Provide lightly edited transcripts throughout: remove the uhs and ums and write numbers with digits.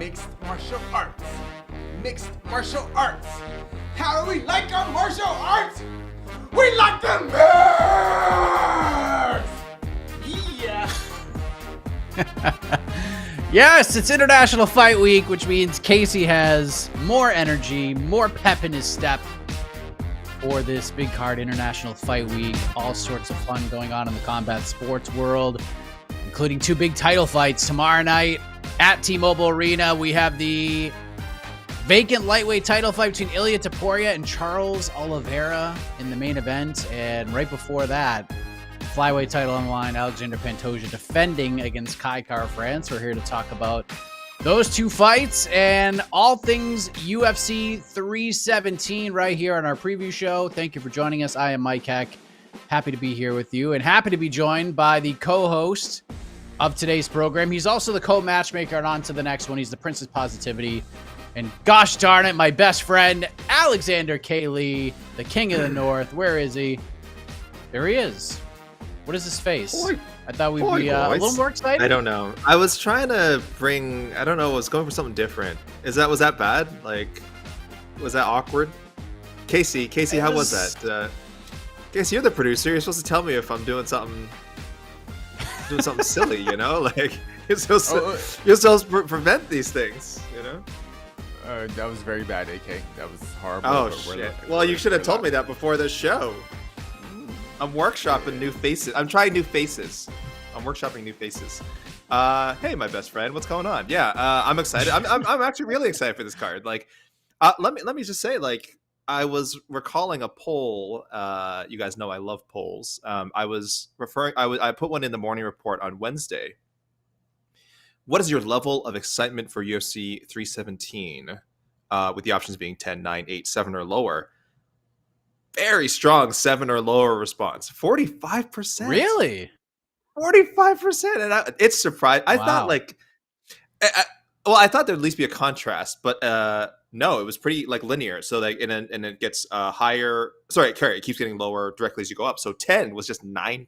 mixed martial arts. Mixed martial arts. How do we like our martial arts? We like them mixed! Yeah. Yes, it's International Fight Week, which means Casey has more energy, more pep in his step for this big card International Fight Week. All sorts of fun going on in the combat sports world, including 2 big title fights tomorrow night at T-Mobile Arena. We have the vacant lightweight title fight between Ilia Topuria and Charles Oliveira in the main event. And right before that, flyweight title on the line, Alexandre Pantoja defending against Kai Kara-France. We're here to talk about those 2 fights and all things UFC 317 right here on our preview show. Thank you for joining us. I am Mike Heck. Happy to be here with you and happy to be joined by the co-host of today's program. He's also the co-matchmaker and on to the next one. He's the Prince of Positivity. And gosh darn it, my best friend, Alexander K. Lee, the King of the North. Where is he? There he is. What is his face? I thought we'd be a little more excited. I don't know. I was trying to bring, I don't know, I was going for something different. Was that bad? Like, was that awkward? Casey, how was that? Casey, you're the producer. You're supposed to tell me if I'm doing something silly, you know? Like, you're supposed to prevent these things, you know? That was very bad, AK. That was horrible. Oh, shit. Well, you should have told me that before the show. I'm workshopping new faces. I'm trying new faces. I'm workshopping new faces. Hey, my best friend, what's going on? Yeah, I'm excited. I'm actually really excited for this card. Like, let me just say, like, I was recalling a poll. You guys know I love polls. I put one in the morning report on Wednesday. What is your level of excitement for UFC 317? With the options being 10, 9, 8, 7, or lower. Very strong 7 or lower response. 45%. Really? 45%. And it's surprised. I thought like, I thought there'd at least be a contrast, but no, it was pretty like linear. So like, and it gets higher. Sorry, it keeps getting lower directly as you go up. So 10 was just 9%.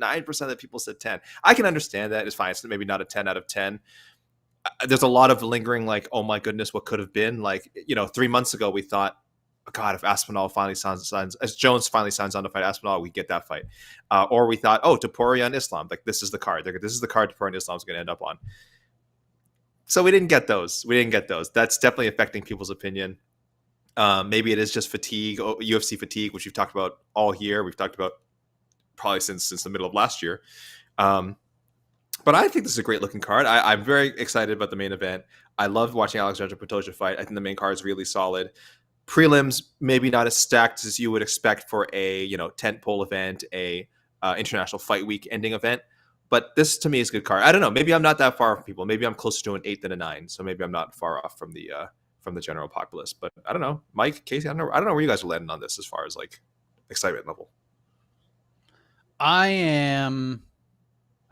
9% of people said 10. I can understand that. It's fine. It's maybe not a 10 out of 10. There's a lot of lingering like, oh my goodness, what could have been? Like, 3 months ago, we thought, oh God, if Aspinall finally signs, as Jones finally signs on to fight Aspinall, we get that fight. Or we thought, oh, Topuria and Islam, like this is the card. This is the card Topuria and Islam's going to end up on. So we didn't get those. That's definitely affecting people's opinion. Maybe it is just fatigue, UFC fatigue, which we've talked about all year. We've talked about probably since the middle of last year. But I think this is a great looking card. I'm very excited about the main event. I love watching Alexandre Pantoja fight. I think the main card is really solid. Prelims maybe not as stacked as you would expect for a tentpole event, a International Fight Week ending event. But this to me is a good card. I don't know. Maybe I'm not that far from people. Maybe I'm closer to an 8 than a 9. So maybe I'm not far off from the general populace. But I don't know, Mike, Casey. I don't know where you guys are landing on this as far as like excitement level. I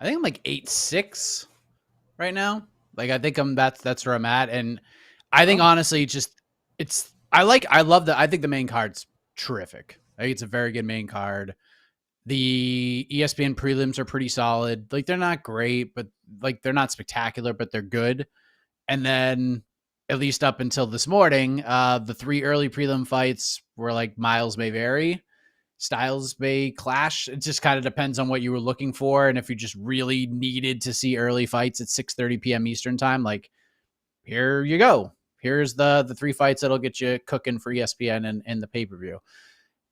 think I'm like 8.6 right now. Like I think that's where I'm at, and I think honestly, I think the main card's terrific. I think it's a very good main card. The ESPN prelims are pretty solid. Like they're not great, but like they're not spectacular, but they're good. And then at least up until this morning, the 3 early prelim fights were like miles may vary. Styles may clash. It just kind of depends on what you were looking for. And if you just really needed to see early fights at 6:30 p.m. Eastern time, like here you go. Here's the 3 fights that'll get you cooking for ESPN and the pay-per-view.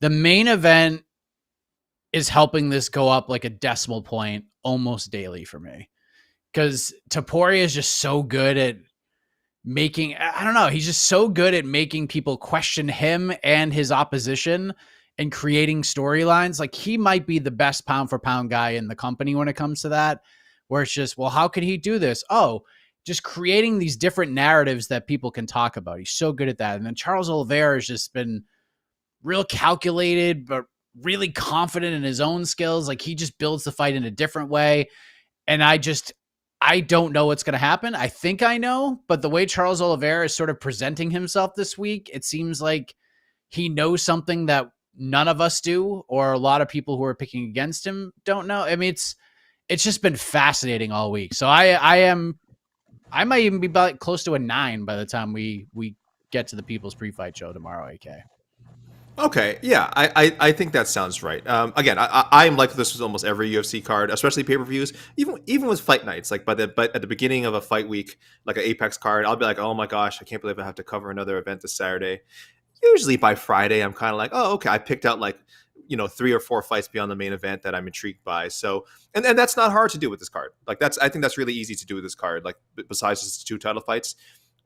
The main event is helping this go up like a decimal point almost daily for me. Because Topuria is just so good at making, I don't know, he's just so good at making people question him and his opposition and creating storylines. Like he might be the best pound for pound guy in the company when it comes to that, where it's just, well, how could he do this? Oh, just creating these different narratives that people can talk about. He's so good at that. And then Charles Oliveira has just been real calculated, but really confident in his own skills. Like he just builds the fight in a different way. And I don't know what's going to happen. I think I know, but the way Charles Oliveira is sort of presenting himself this week, it seems like he knows something that none of us do, or a lot of people who are picking against him don't know. I mean, it's just been fascinating all week. So I am I might even be about close to a 9 by the time we get to the People's Pre-Fight Show tomorrow, AK. Okay, yeah, I think that sounds right. Again, I'm like this with almost every UFC card, especially pay-per-views. Even with fight nights, like but at the beginning of a fight week, like an Apex card, I'll be like, oh my gosh, I can't believe I have to cover another event this Saturday. Usually by Friday, I'm kind of like, oh, okay, I picked out like 3 or 4 fights beyond the main event that I'm intrigued by. So, and that's not hard to do with this card. Like I think that's really easy to do with this card. Like besides just 2 title fights,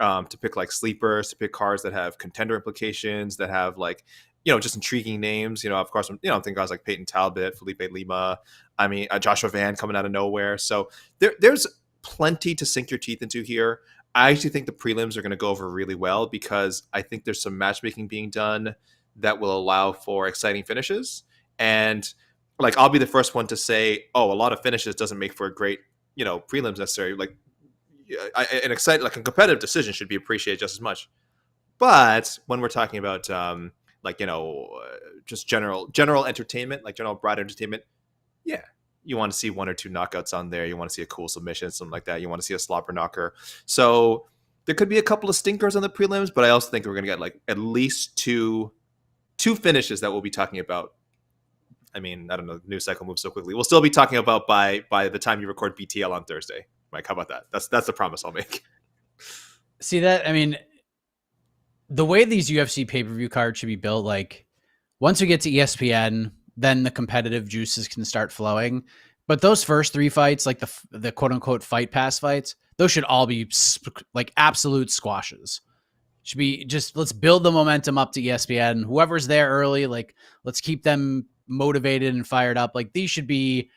to pick like sleepers, to pick cards that have contender implications, that have like just intriguing names. Of course, I'm thinking guys like Peyton Talbot, Felipe Lima. I mean, Joshua Van coming out of nowhere. So there's plenty to sink your teeth into here. I actually think the prelims are going to go over really well because I think there's some matchmaking being done that will allow for exciting finishes. And like, I'll be the first one to say, oh, a lot of finishes doesn't make for a great, prelims necessarily. Like an exciting, like a competitive decision should be appreciated just as much. But when we're talking about, just general entertainment, like general broad entertainment, yeah, you want to see 1 or 2 knockouts on there. You want to see a cool submission, something like that. You want to see a slobber knocker. So there could be a couple of stinkers on the prelims, but I also think we're going to get like at least two finishes that we'll be talking about. I mean, I don't know, the news cycle moves so quickly. We'll still be talking about by the time you record BTL on Thursday. Mike, how about that? That's the promise I'll make. See that? I mean, the way these UFC pay-per-view cards should be built, like once we get to ESPN, then the competitive juices can start flowing. But those first 3 fights, like the quote unquote fight pass fights, those should all be like absolute squashes. Should be just, let's build the momentum up to ESPN. Whoever's there early, like let's keep them motivated and fired up. Like these should be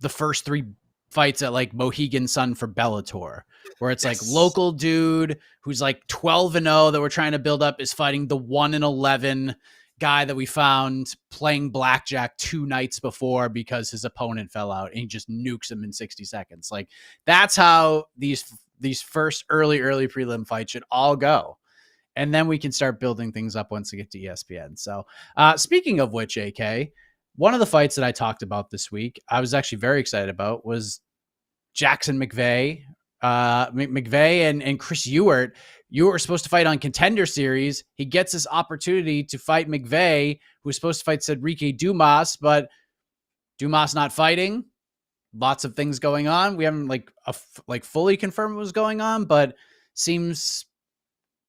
the first 3 fights at like Mohegan Sun for Bellator, where it's like local dude who's like 12-0 that we're trying to build up is fighting the 1-11 guy that we found playing blackjack 2 nights before because his opponent fell out and he just nukes him in 60 seconds. Like that's how these first early prelim fights should all go. And then we can start building things up once we get to ESPN. So speaking of which, AK, one of the fights that I talked about this week, I was actually very excited about, was Jackson McVeigh and Chris Uert. Uert was supposed to fight on Contender Series. He gets this opportunity to fight McVeigh, who was supposed to fight Cedric Dumas, but Dumas not fighting. Lots of things going on. We haven't fully confirmed what was going on, but seems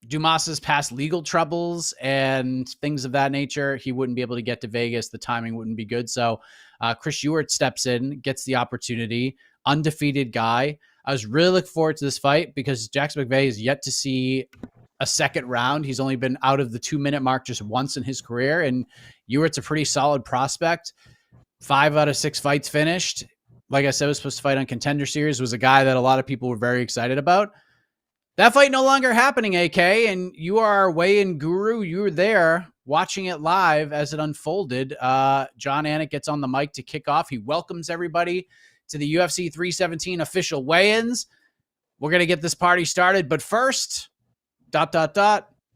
Dumas's past legal troubles and things of that nature, he wouldn't be able to get to Vegas. The timing wouldn't be good. So Chris Uert steps in, gets the opportunity. Undefeated guy. I was really looking forward to this fight because Jackson McVeigh is yet to see a second round. He's only been out of the 2-minute mark just once in his career, and Uert's a pretty solid prospect. 5 out of 6 fights finished. Like I said, was supposed to fight on Contender Series, was a guy that a lot of people were very excited about. That fight no longer happening, AK, and you are our weigh-in guru. You were there watching it live as it unfolded. John Anik gets on the mic to kick off. He welcomes everybody to the UFC 317 official weigh-ins. We're going to get this party started, but first, ...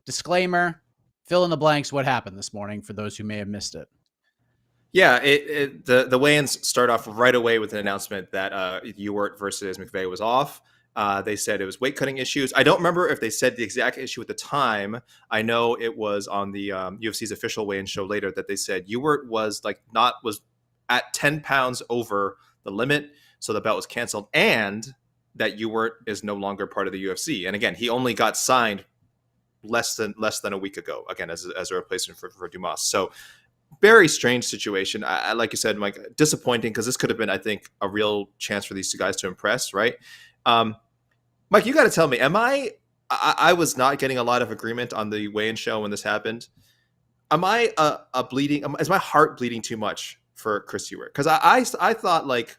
disclaimer, fill in the blanks, what happened this morning for those who may have missed it. Yeah, the weigh-ins start off right away with an announcement that Uert versus McVeigh was off. They said it was weight cutting issues. I don't remember if they said the exact issue at the time. I know it was on the UFC's official weigh-in show later that they said Uert was at 10 pounds over the limit, so the bout was canceled, and that Uert is no longer part of the UFC. And again, he only got signed less than a week ago, again, as a replacement for Dumas. So very strange situation. I like you said, Mike, disappointing, because this could have been, I think, a real chance for these 2 guys to impress, right? Mike, you got to tell me, I was not getting a lot of agreement on the weigh-in show when this happened. Am I is my heart bleeding too much for Chris Uert? Because I thought, like,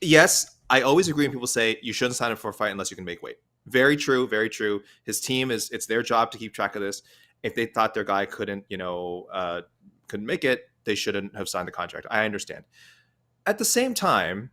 yes, I always agree when people say you shouldn't sign up for a fight unless you can make weight. Very true, very true. His team it's their job to keep track of this. If they thought their guy couldn't make it, they shouldn't have signed the contract. I understand. At the same time,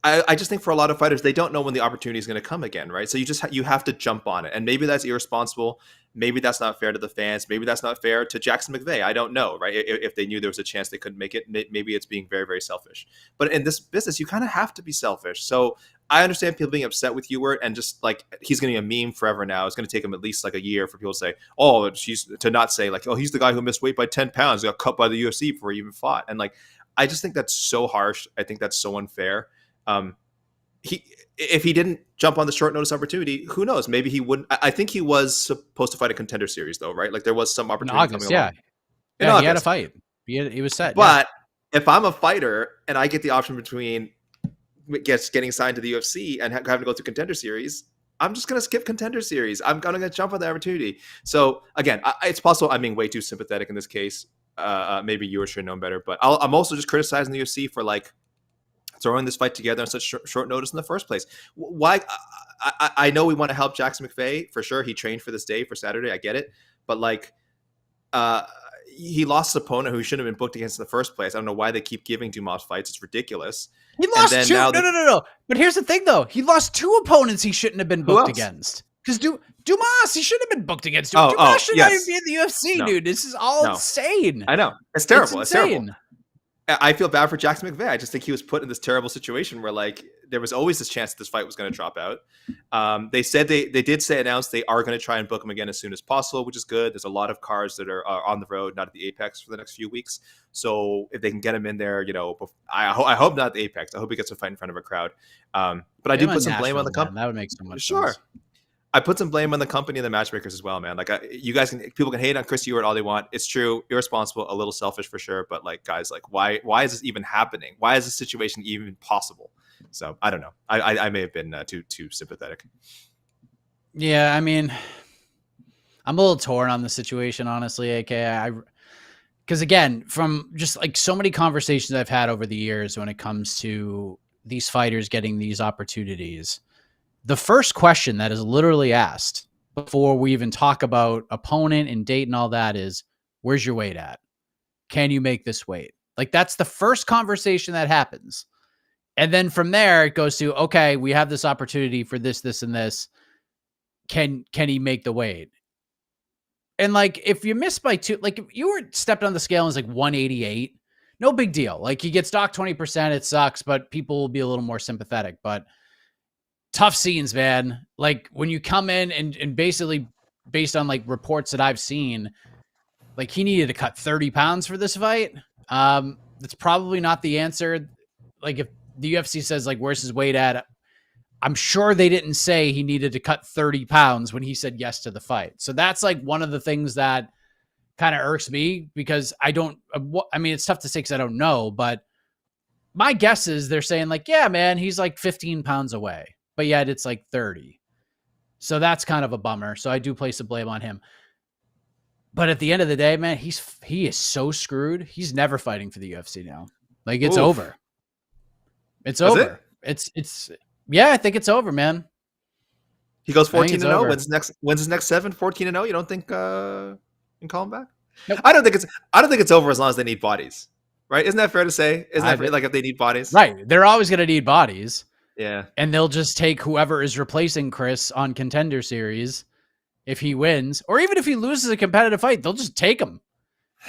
I just think for a lot of fighters, they don't know when the opportunity is going to come again, right? So you have to jump on it, and maybe that's irresponsible. Maybe that's not fair to the fans. Maybe that's not fair to Jackson McVeigh. I don't know, right? If they knew there was a chance they couldn't make it, maybe it's being very, very selfish. But in this business, you kind of have to be selfish. So I understand people being upset with Uert, and just like he's going to be a meme forever now. It's going to take him at least like a year for people to say, oh, to not say like, oh, he's the guy who missed weight by 10 pounds, got cut by the UFC before he even fought. And like, I just think that's so harsh. I think that's so unfair. If he didn't jump on the short notice opportunity, who knows? Maybe he wouldn't. I think he was supposed to fight a Contender Series, though, right? Like there was some opportunity in August, coming along. In August. He had a fight. He was set. But if I'm a fighter and I get the option between getting signed to the UFC and having to go through Contender Series, I'm just going to skip Contender Series. I'm going to jump on the opportunity. So again, it's possible I'm being way too sympathetic in this case. Maybe you should have known better, but I'm also just criticizing the UFC for like throwing this fight together on such short notice in the first place. Why? I know we want to help Jackson McVeigh for sure. He trained for this day for Saturday. I get it, but like, he lost his opponent who he shouldn't have been booked against in the first place. I don't know why they keep giving Dumas fights. It's ridiculous. He lost two. No. But here's the thing, though. He lost two opponents he shouldn't have been booked against. Because Dumas, he shouldn't have been booked against. Dumas should not even be in the UFC, dude. This is all insane. I know. It's terrible. It's terrible. I feel bad for Jackson McVeigh. I just think he was put in this terrible situation where like there was always this chance that this fight was going to drop out. They said they announced they are going to try and book him again as soon as possible, which is good. There's a lot of cards that are on the road, not at the Apex for the next few weeks. So if they can get him in there, I hope not at the Apex. I hope he gets a fight in front of a crowd. But I do put some blame on the company. That would make so much sense. I put some blame on the company and the matchmakers as well, man. Like people can hate on Chris Uert all they want. It's true, irresponsible, a little selfish for sure. But like, guys, like, why is this even happening? Why is this situation even possible? So I don't know. I may have been too sympathetic. Yeah, I mean, I'm a little torn on the situation, honestly, AK. Because again, from just like so many conversations I've had over the years when it comes to these fighters getting these opportunities. The first question that is literally asked before we even talk about opponent and date and all that is, where's your weight at? Can you make this weight? Like that's the first conversation that happens. And then from there it goes to, okay, we have this opportunity for this, this, and this. Can he make the weight? And like, if you miss by two, like if you were stepped on the scale and it's like 188, no big deal. Like he gets docked 20%. It sucks, but people will be a little more sympathetic, but tough scenes, man. Like when you come in and basically based on like reports that I've seen, like he needed to cut 30 pounds for this fight. That's probably not the answer. Like if the UFC says like, where's his weight at? I'm sure they didn't say he needed to cut 30 pounds when he said yes to the fight. So that's like one of the things that kind of irks me because I mean, it's tough to say because I don't know, but my guess is they're saying like, yeah, man, he's like 15 pounds away. But yet it's like 30. So that's kind of a bummer. So I do place the blame on him. But at the end of the day, man, he is so screwed. He's never fighting for the UFC now. Like it's over. It's over. It's yeah, I think it's over, man. He goes 14-0, wins his next 7, 14-0. You don't think you can call him back? Nope. I don't think it's over as long as they need bodies. Right? Isn't that fair to say? Isn't that fair? Like if they need bodies? Right. They're always going to need bodies. Yeah. And they'll just take whoever is replacing Chris on Contender Series if he wins, or even if he loses a competitive fight, they'll just take him.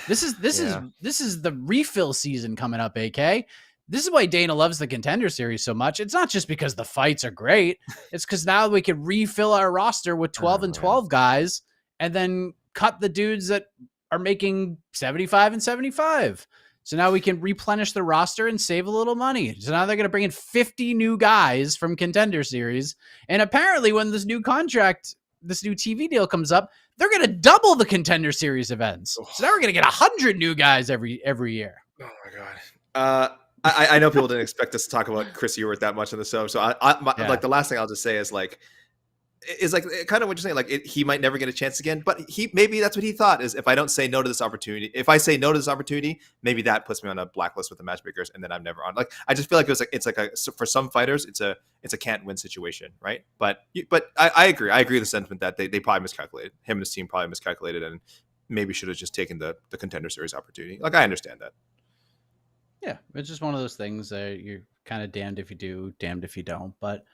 This is the refill season coming up, AK. This is why Dana loves the Contender Series so much. It's not just because the fights are great. It's because now we can refill our roster with 12 and 12 guys and then cut the dudes that are making 75 and 75. So now we can replenish the roster and save a little money. So now they're going to bring in 50 new guys from Contender Series. And apparently when this new TV deal comes up, they're going to double the Contender Series events. So now we're going to get 100 new guys every year. Oh my God. I know people didn't expect us to talk about Chris Uert that much on the show. So like the last thing I'll just say is like kind of what you're saying. Like he might never get a chance again, but maybe that's what he thought is if I don't say no to this opportunity, if I say no to this opportunity, maybe that puts me on a blacklist with the matchmakers, and then I'm never on. Like I just feel like for some fighters, it's a can't win situation, right? But I agree. I agree with the sentiment that they probably miscalculated. Him and his team probably miscalculated, and maybe should have just taken the Contender Series opportunity. Like I understand that. Yeah, it's just one of those things that you're kind of damned if you do, damned if you don't. But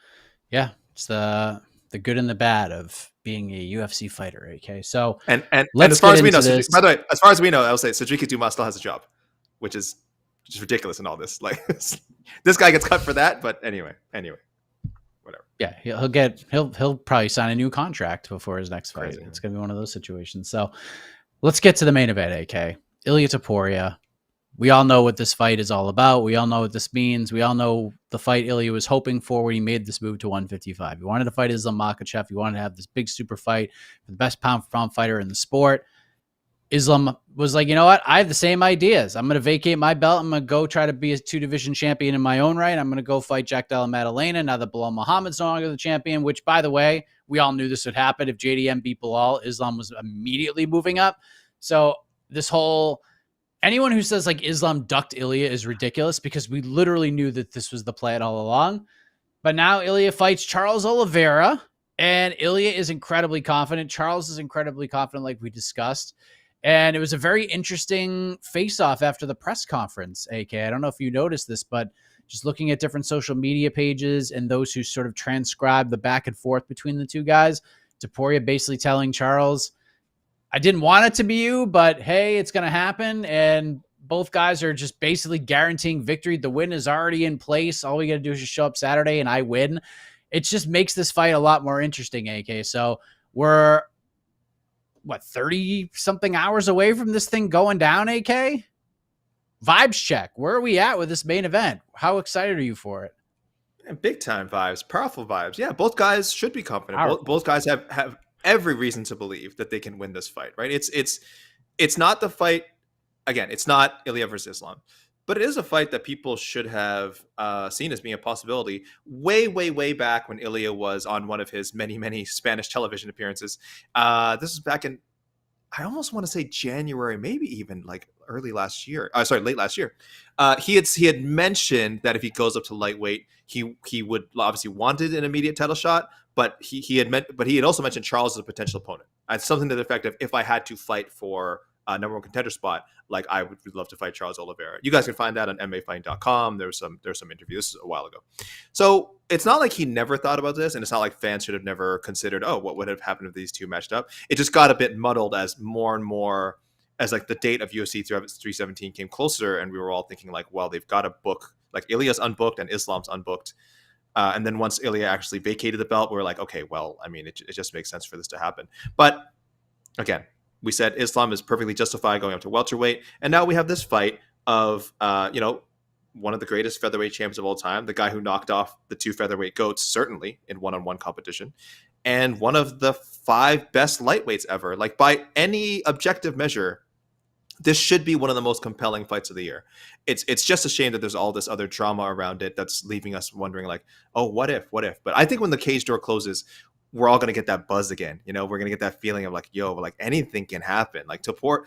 yeah, it's the good and the bad of being a UFC fighter. Okay, so And let's as far get as we know, into this. by the way, as far as we know, I'll say Cedric Dumas still has a job, which is just ridiculous in all this. Like this guy gets cut for that, but anyway, whatever. Yeah, he'll probably sign a new contract before his next fight. Crazy. It's gonna be one of those situations. So let's get to the main event. AK Ilia Topuria. We all know what this fight is all about. We all know what this means. We all know the fight Ilia was hoping for when he made this move to 155. He wanted to fight Islam Makhachev. He wanted to have this big super fight for the best pound for pound fighter in the sport. Islam was like, you know what? I have the same ideas. I'm going to vacate my belt. I'm going to go try to be a 2-division champion in my own right. I'm going to go fight Jack Della Maddalena now that Bilal Muhammad's no longer the champion, which, by the way, we all knew this would happen. If JDM beat Bilal, Islam was immediately moving up. So this whole... anyone who says like Islam ducked Ilia is ridiculous because we literally knew that this was the plan all along. But now Ilia fights Charles Oliveira, and Ilia is incredibly confident. Charles is incredibly confident, like we discussed. And it was a very interesting face-off after the press conference, AK. I don't know if you noticed this, but just looking at different social media pages and those who sort of transcribe the back and forth between the two guys, Topuria basically telling Charles, I didn't want it to be you, but hey, it's going to happen. And both guys are just basically guaranteeing victory. The win is already in place. All we got to do is just show up Saturday and I win. It just makes this fight a lot more interesting, AK. So we're, 30 something hours away from this thing going down, AK? Vibes check. Where are we at with this main event? How excited are you for it? And big time vibes, powerful vibes. Yeah, both guys should be confident. Both guys have every reason to believe that they can win this fight, right? It's not the fight. Again, it's not Ilia versus Islam, but it is a fight that people should have seen as being a possibility way back when Ilia was on one of his many Spanish television appearances. This is back in, I almost want to say January, maybe even like late last year. He had mentioned that if he goes up to lightweight, he would obviously wanted an immediate title shot, but he had also mentioned Charles as a potential opponent. Something to the effect of, if I had to fight for a number one contender spot, like I would love to fight Charles Oliveira. You guys can find that on MMAfighting.com. There's some interviews. This is a while ago. So it's not like he never thought about this, and it's not like fans should have never considered, what would have happened if these two matched up. It just got a bit muddled as more and more, as like the date of UFC 317 came closer, and we were all thinking like, well, they've got to book, like Ilia's unbooked and Islam's unbooked. And then once Ilia actually vacated the belt, we were like, okay, well, I mean, it just makes sense for this to happen. But again, we said Islam is perfectly justified going up to welterweight. And now we have this fight of, one of the greatest featherweight champions of all time, the guy who knocked off the two featherweight goats, certainly in one-on-one competition, and one of the 5 best lightweights ever. Like, by any objective measure, this should be one of the most compelling fights of the year. It's just a shame that there's all this other drama around it that's leaving us wondering like, oh, what if? But I think when the cage door closes, we're all going to get that buzz again. We're going to get that feeling of like, like anything can happen. Like Topuria,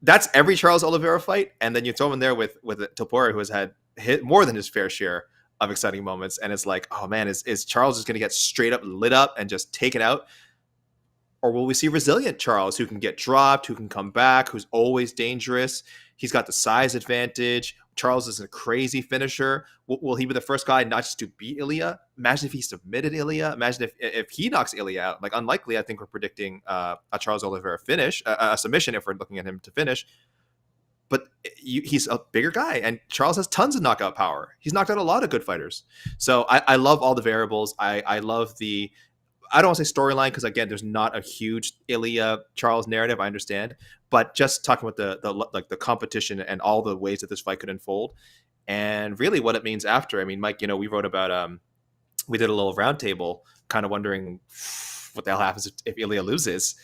that's every Charles Oliveira fight. And then you throw him in there with Topuria, who has had hit more than his fair share of exciting moments. And it's like, oh man, is Charles just going to get straight up lit up and just taken out? Or will we see resilient Charles, who can get dropped, who can come back, who's always dangerous? He's got the size advantage. Charles is a crazy finisher. Will he be the first guy not just to beat Ilia? Imagine if he submitted Ilia. Imagine if he knocks Ilia out. Like, unlikely, I think we're predicting a Charles Oliveira finish, a submission if we're looking at him to finish. But he's a bigger guy, and Charles has tons of knockout power. He's knocked out a lot of good fighters. So I love all the variables. I love the... I don't want to say storyline because, again, there's not a huge Ilia Charles narrative. I understand, but just talking about the competition and all the ways that this fight could unfold, and really what it means after. I mean, Mike, we wrote about we did a little roundtable, kind of wondering what the hell happens if Ilia loses.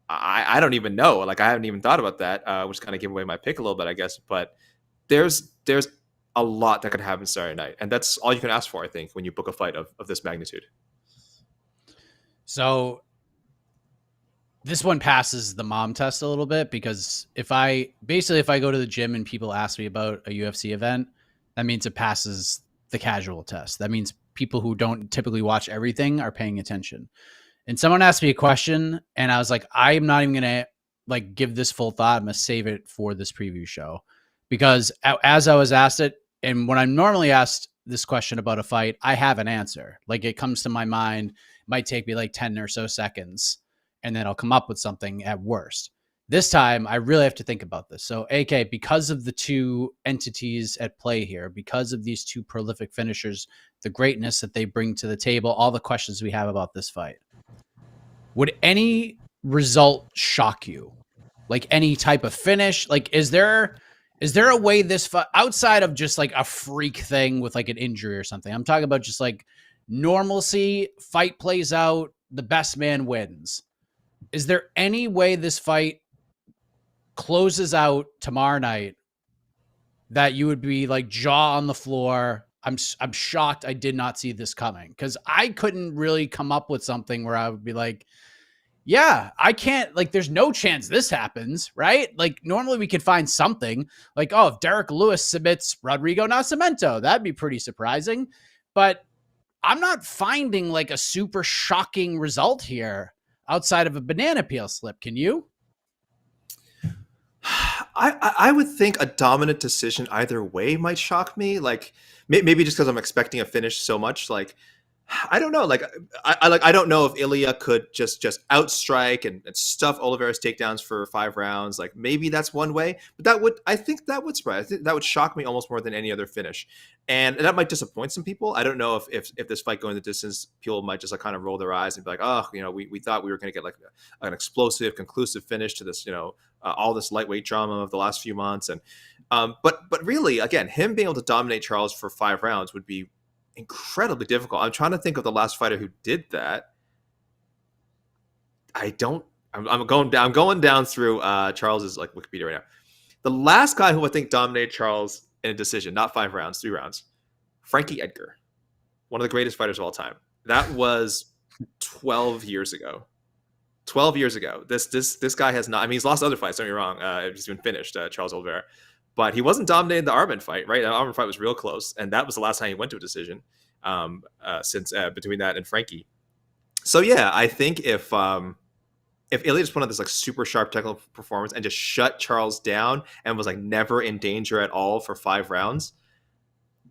I don't even know. Like, I haven't even thought about that, which kind of gave away my pick a little bit, I guess. But there's a lot that could happen Saturday night, and that's all you can ask for, I think, when you book a fight of this magnitude. So this one passes the mom test a little bit, because if I go to the gym and people ask me about a UFC event, that means it passes the casual test. That means people who don't typically watch everything are paying attention. And someone asked me a question and I was like, I'm not even going to give this full thought. I'm going to save it for this preview show, because as I was asked it, and when I'm normally asked this question about a fight, I have an answer. Like it comes to my mind, it might take me like 10 or so seconds, and then I'll come up with something at worst. This time, I really have to think about this. So, AK, because of the two entities at play here, because of these two prolific finishers, the greatness that they bring to the table, all the questions we have about this fight, would any result shock you? Like any type of finish? Like, is there a way this fight, outside of just like a freak thing with like an injury or something? I'm talking about just like normalcy, fight plays out, the best man wins. Is there any way this fight closes out tomorrow night that you would be like jaw on the floor? I'm shocked I did not see this coming, because I couldn't really come up with something where I would be like, yeah, I can't, like, there's no chance this happens, right? Like, normally we could find something like, oh, if Derek Lewis submits Rodrigo Nascimento, that'd be pretty surprising. But I'm not finding like a super shocking result here outside of a banana peel slip. Can you? I would think a dominant decision either way might shock me. Like maybe just because I'm expecting a finish so much. Like I don't know. Like I don't know if Ilia could just outstrike and stuff Oliveira's takedowns for 5 rounds. Like maybe that's one way, but I think that would surprise. I think that would shock me almost more than any other finish, and that might disappoint some people. I don't know if this fight going the distance, people might just like kind of roll their eyes and be like, oh, we thought we were going to get like an explosive, conclusive finish to this, all this lightweight drama of the last few months, and but really, again, him being able to dominate Charles for 5 rounds would be incredibly difficult. I'm trying to think of the last fighter who did that. I'm going down through Charles's like Wikipedia right now. The last guy who I think dominated Charles in a decision, not 5 rounds, 3 rounds, Frankie Edgar, one of the greatest fighters of all time. That was 12 years ago. 12 years ago. This guy has not. I mean, he's lost other fights. Don't get me wrong. He's been finished, Charles Oliveira. But he wasn't dominating the Arman fight, right? The Arman fight was real close, and that was the last time he went to a decision since between that and Frankie. So yeah, I think if Ilia just put on this like super sharp technical performance and just shut Charles down and was like never in danger at all for 5 rounds,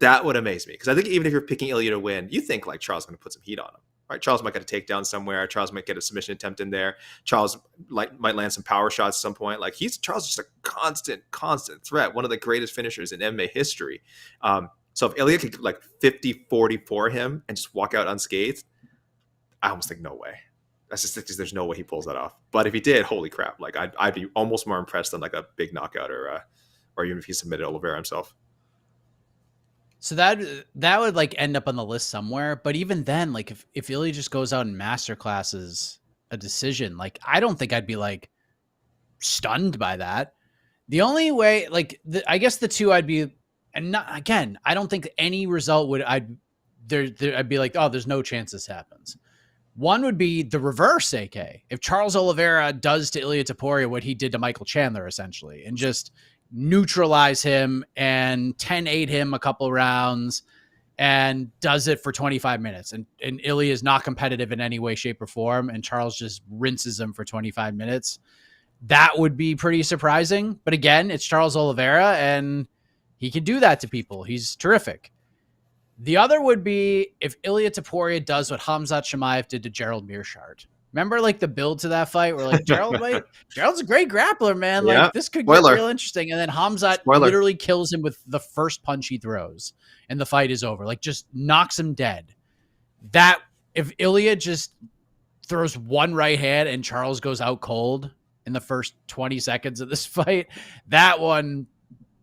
that would amaze me. Because I think even if you're picking Ilia to win, you think like Charles is going to put some heat on him. Right, Charles might get a takedown somewhere. Charles might get a submission attempt in there. Charles might land some power shots at some point. Like Charles is just a constant threat. One of the greatest finishers in MMA history. So if Ilia could like 50-40 for him and just walk out unscathed, I almost think no way. That's just because there's no way he pulls that off. But if he did, holy crap! Like I'd be almost more impressed than like a big knockout or even if he submitted Oliveira himself. So that would like end up on the list somewhere. But even then, like if Ilia just goes out and masterclasses a decision, like I don't think I'd be like stunned by that. The only way, like I guess the two I'd be, and not again, I don't think any result would I'd be like, oh, there's no chance this happens. One would be the reverse, AK. If Charles Oliveira does to Ilia Topuria what he did to Michael Chandler, essentially, and just neutralize him and 10-8 him a couple rounds and does it for 25 minutes. And Ilia is not competitive in any way, shape, or form, and Charles just rinses him for 25 minutes. That would be pretty surprising. But again, it's Charles Oliveira, and he can do that to people. He's terrific. The other would be if Ilia Topuria does what Khamzat Chimaev did to Gerald Meerschaert. Remember, like, the build to that fight where, like, Gerald's a great grappler, man. Like, yeah. This could get real interesting. And then Khamzat literally kills him with the first punch he throws, and the fight is over. Like, just knocks him dead. That, if Ilia just throws one right hand and Charles goes out cold in the first 20 seconds of this fight, that one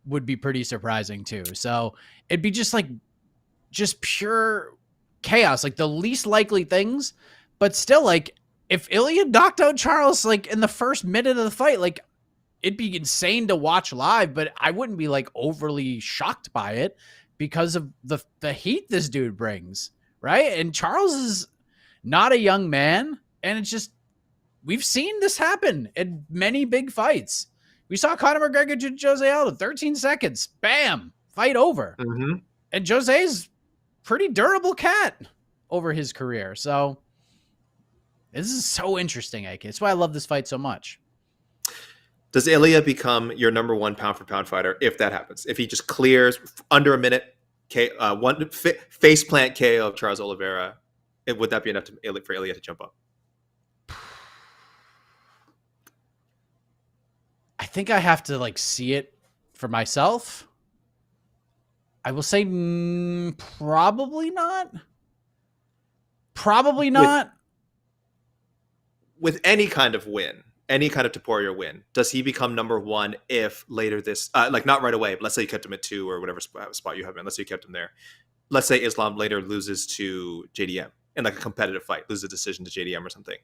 would be pretty surprising, too. So it'd be just pure chaos, like the least likely things, but still, like, if Ilia knocked out Charles, like, in the first minute of the fight, like, it'd be insane to watch live, but I wouldn't be, like, overly shocked by it because of the heat this dude brings, right? And Charles is not a young man, and it's just, we've seen this happen in many big fights. We saw Conor McGregor to Jose Aldo, 13 seconds, bam, fight over. Mm-hmm. And Jose's pretty durable cat over his career, so this is so interesting, AK. That's why I love this fight so much. Does Ilia become your number one pound for pound fighter if that happens? If he just clears under a minute, face plant KO of Charles Oliveira, would that be enough for Ilia to jump up? I think I have to like see it for myself. I will say probably not. Probably not. With any kind of win, any kind of Topuria win, does he become number one if later this, like not right away, but let's say you kept him at 2 or whatever spot you have him, let's say you kept him there. Let's say Islam later loses to JDM in like a competitive fight, loses a decision to JDM or something.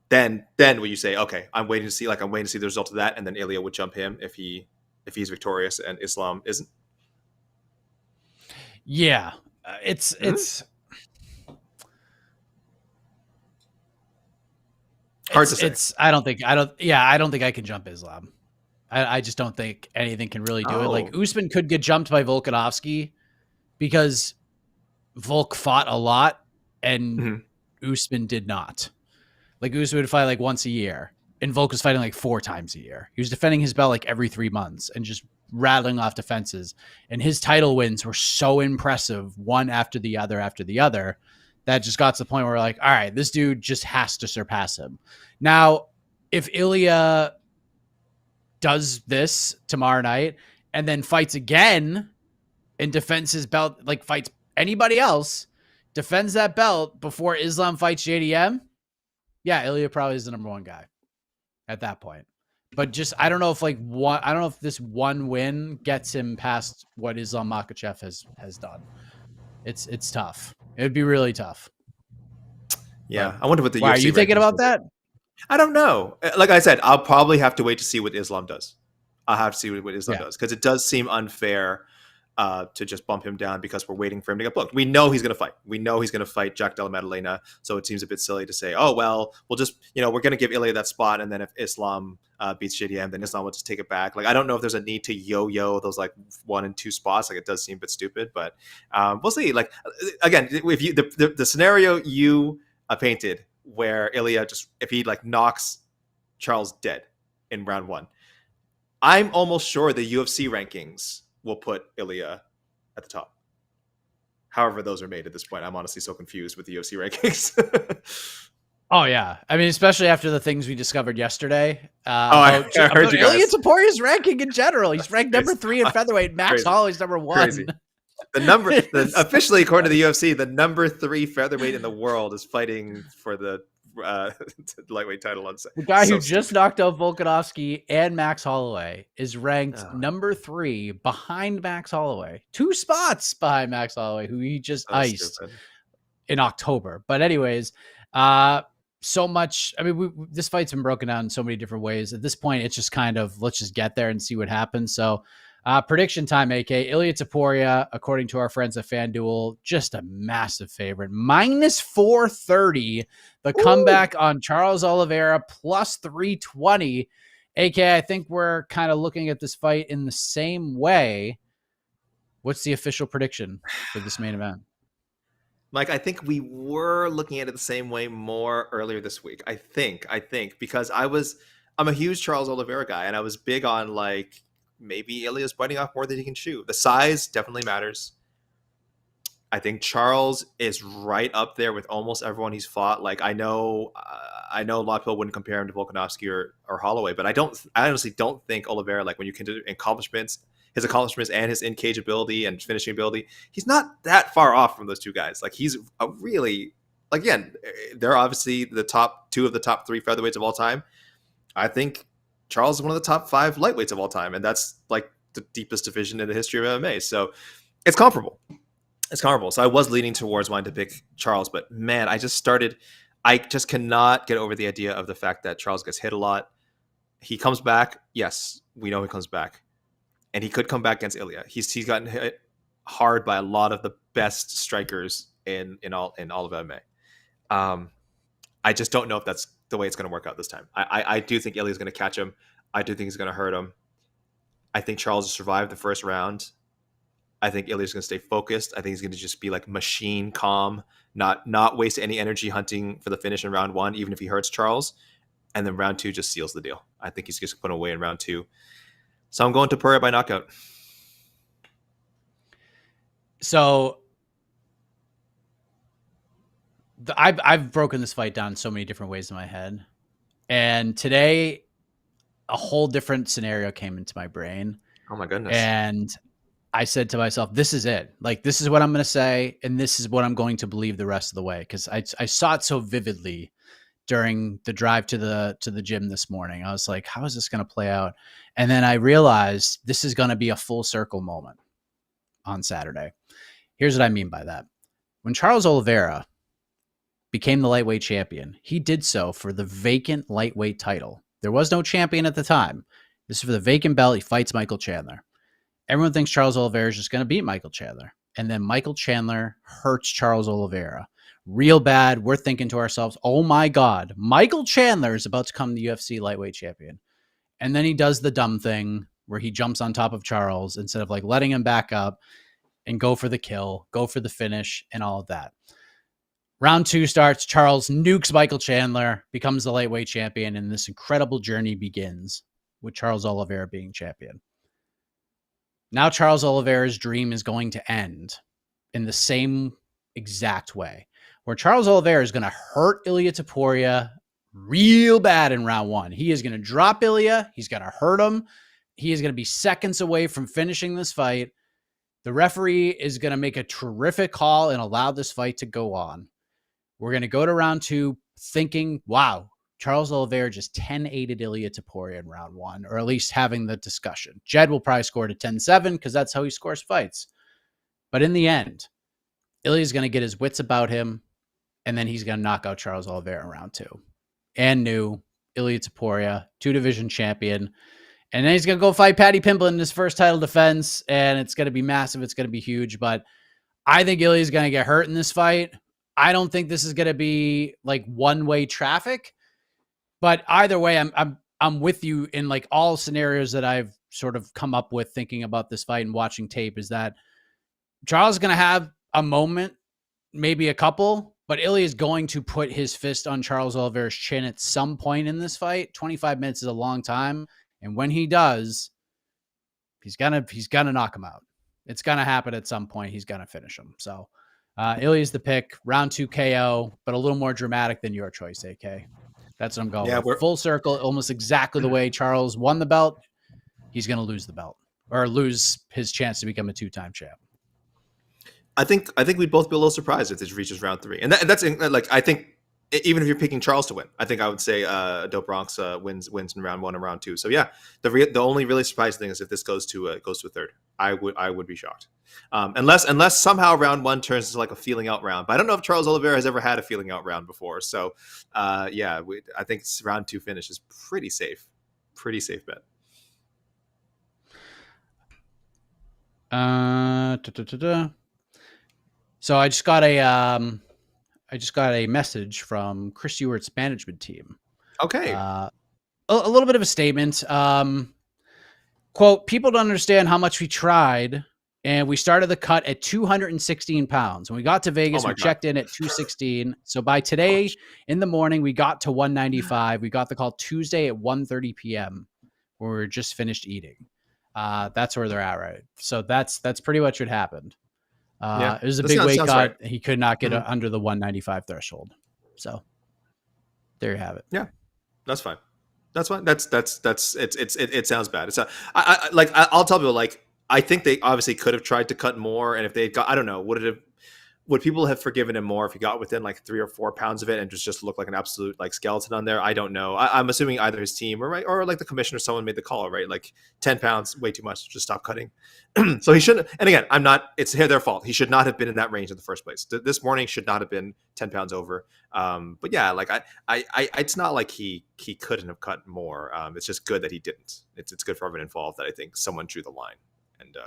Then would you say, okay, I'm waiting to see the result of that, and then Ilia would jump him if he's victorious and Islam isn't? Yeah, it's hard to say. I don't think I can jump Islam. I just don't think anything can really do it. Like Usman could get jumped by Volkanovski because Volk fought a lot and Usman did not. Like Usman would fight like once a year, and Volk was fighting like 4 times a year. He was defending his belt like every 3 months and just rattling off defenses. And his title wins were so impressive, one after the other, that just got to the point where we're like, all right, this dude just has to surpass him. Now, if Ilia does this tomorrow night and then fights again and defends his belt, like fights anybody else, defends that belt before Islam fights JDM, yeah, Ilia probably is the number one guy at that point. But just I don't know if this one win gets him past what Islam Makhachev has done. It's tough. It would be really tough. Yeah, but I wonder what the UFC. Are you thinking about that? I don't know. Like I said, I'll probably have to wait to see what Islam does. I'll have to see what Islam does, because it does seem unfair to just bump him down because we're waiting for him to get booked. We know he's going to fight. We know he's going to fight Jack Della Maddalena. So it seems a bit silly to say, oh, well, we'll just, we're going to give Ilia that spot. And then if Islam beats JDM, then Islam will just take it back. Like, I don't know if there's a need to yo-yo those like 1 and 2 spots. Like, it does seem a bit stupid, but we'll see. Like, again, if you, the scenario you painted where Ilia if he like knocks Charles dead in round 1, I'm almost sure the UFC rankings will put Ilia at the top. However those are made at this point. I'm honestly so confused with the UFC rankings. Oh, yeah. I mean, especially after the things we discovered yesterday. I heard you guys. Ilia Topuria's ranking in general. He's ranked number 3 in featherweight. Max Holloway's number 1. Crazy. Officially, according to the UFC, the number 3 featherweight in the world is fighting for the lightweight title on the guy who just knocked out Volkanovski and Max Holloway is ranked number 3 behind Max Holloway, 2 spots behind Max Holloway, who he just iced in October. But anyways, so much. I mean, this fight's been broken down in so many different ways. At this point, it's just kind of let's just get there and see what happens. So prediction time, AK. Ilia Topuria, according to our friends at FanDuel, just a massive favorite. Minus 430. The comeback on Charles Oliveira, plus 320. AK, I think we're kind of looking at this fight in the same way. What's the official prediction for this main event? Mike, I think we were looking at it the same way more earlier this week. I think because I'm a huge Charles Oliveira guy, and I was big on like maybe Ilia's biting off more than he can chew. The size definitely matters. I think Charles is right up there with almost everyone he's fought. Like I know a lot of people wouldn't compare him to Volkanovski or Holloway, but I honestly don't think Oliveira, like when you consider his accomplishments and his in-cage ability and finishing ability, he's not that far off from those 2 guys. Like he's a really, like, again, they're obviously the top 2 of the top 3 featherweights of all time. I think Charles is one of the top 5 lightweights of all time, and that's like the deepest division in the history of MMA. So it's comparable. So I was leaning towards wanting to pick Charles, but man, I just cannot get over the idea of the fact that Charles gets hit a lot. He comes back. Yes, we know he comes back, and he could come back against Ilia. He's gotten hit hard by a lot of the best strikers in all of MMA. I just don't know if that's the way it's going to work out this time. I do think Ilia's going to catch him. I do think he's going to hurt him. I think Charles will survive the first round. I think Ilia's going to stay focused. I think he's going to just be like machine calm, not waste any energy hunting for the finish in round 1, even if he hurts Charles. and then round 2 just seals the deal. I think he's just put away in round 2. So I'm going Topuria by knockout. So I've broken this fight down so many different ways in my head. And today, a whole different scenario came into my brain. Oh my goodness. And I said to myself, this is it. Like, this is what I'm going to say. And this is what I'm going to believe the rest of the way. Because I saw it so vividly during the drive to the gym this morning. I was like, how is this going to play out? And then I realized this is going to be a full circle moment on Saturday. Here's what I mean by that. When Charles Oliveira became the lightweight champion, he did so for the vacant lightweight title. There was no champion at the time. This is for the vacant belt. He fights Michael Chandler. Everyone thinks Charles Oliveira is just going to beat Michael Chandler. And then Michael Chandler hurts Charles Oliveira real bad. We're thinking to ourselves, oh my God, Michael Chandler is about to become the UFC lightweight champion. And then he does the dumb thing where he jumps on top of Charles instead of like letting him back up and go for the kill, go for the finish and all of that. Round 2 starts. Charles nukes Michael Chandler, becomes the lightweight champion, and this incredible journey begins with Charles Oliveira being champion. Now Charles Oliveira's dream is going to end in the same exact way, where Charles Oliveira is going to hurt Ilia Topuria real bad in round 1. He is going to drop Ilia. He's going to hurt him. He is going to be seconds away from finishing this fight. The referee is going to make a terrific call and allow this fight to go on. We're going to go to round 2 thinking, wow, Charles Oliveira just 10-8'd Ilia Topuria in round 1, or at least having the discussion. Jed will probably score to 10-7 because that's how he scores fights. But in the end, Ilia's going to get his wits about him, and then he's going to knock out Charles Oliveira in round 2. And new Ilia Topuria, 2-division champion. And then he's going to go fight Paddy Pimblett in his first title defense, and it's going to be massive. It's going to be huge. But I think Ilia's going to get hurt in this fight. I don't think this is going to be like one-way traffic. But either way, I'm with you in like all scenarios that I've sort of come up with thinking about this fight and watching tape, is that Charles is going to have a moment, maybe a couple, but Ilia is going to put his fist on Charles Oliveira's chin at some point in this fight. 25 minutes is a long time. And when he does, he's gonna knock him out. It's going to happen at some point. He's going to finish him. So Ilia's the pick. Round 2 KO, but a little more dramatic than your choice, AK. That's what I'm going with. Full circle, almost exactly the way Charles won the belt. He's going to lose the belt, or lose his chance to become a 2-time champ. I think we'd both be a little surprised if this reaches round 3. And that's like, I think even if you're picking Charles to win, I think I would say Dope Bronx wins in round 1 and round 2. So yeah, the only really surprising thing is if this goes to a third. I would be shocked. Unless somehow round 1 turns into like a feeling out round. But I don't know if Charles Oliveira has ever had a feeling out round before. So I think round 2 finish is pretty safe. Pretty safe bet. So I just got a message from Chris Uert's management team. Okay. A little bit of a statement. Quote, people don't understand how much we tried, and we started the cut at 216 pounds. When we got to Vegas, we checked in at 216. So by today in the morning, we got to 195. We got the call Tuesday at 1:30 p.m. where we were just finished eating. That's where they're at, right? So that's pretty much what happened. It was a big weight cut. Right. He could not get under the 195 threshold. So there you have it. Yeah, that's fine. That's fine. It sounds bad. I'll tell people, like, I think they obviously could have tried to cut more. And if they got, I don't know, would people have forgiven him more if he got within like 3 or 4 pounds of it and just looked like an absolute like skeleton on there? I don't know. I'm assuming either his team or like the commissioner, someone made the call, right? Like 10 pounds, way too much. Just stop cutting. So he shouldn't. And again, it's their fault. He should not have been in that range in the first place. This morning should not have been 10 pounds over. But yeah, like it's not like he couldn't have cut more. It's just good that he didn't. It's good for everyone involved that I think someone drew the line and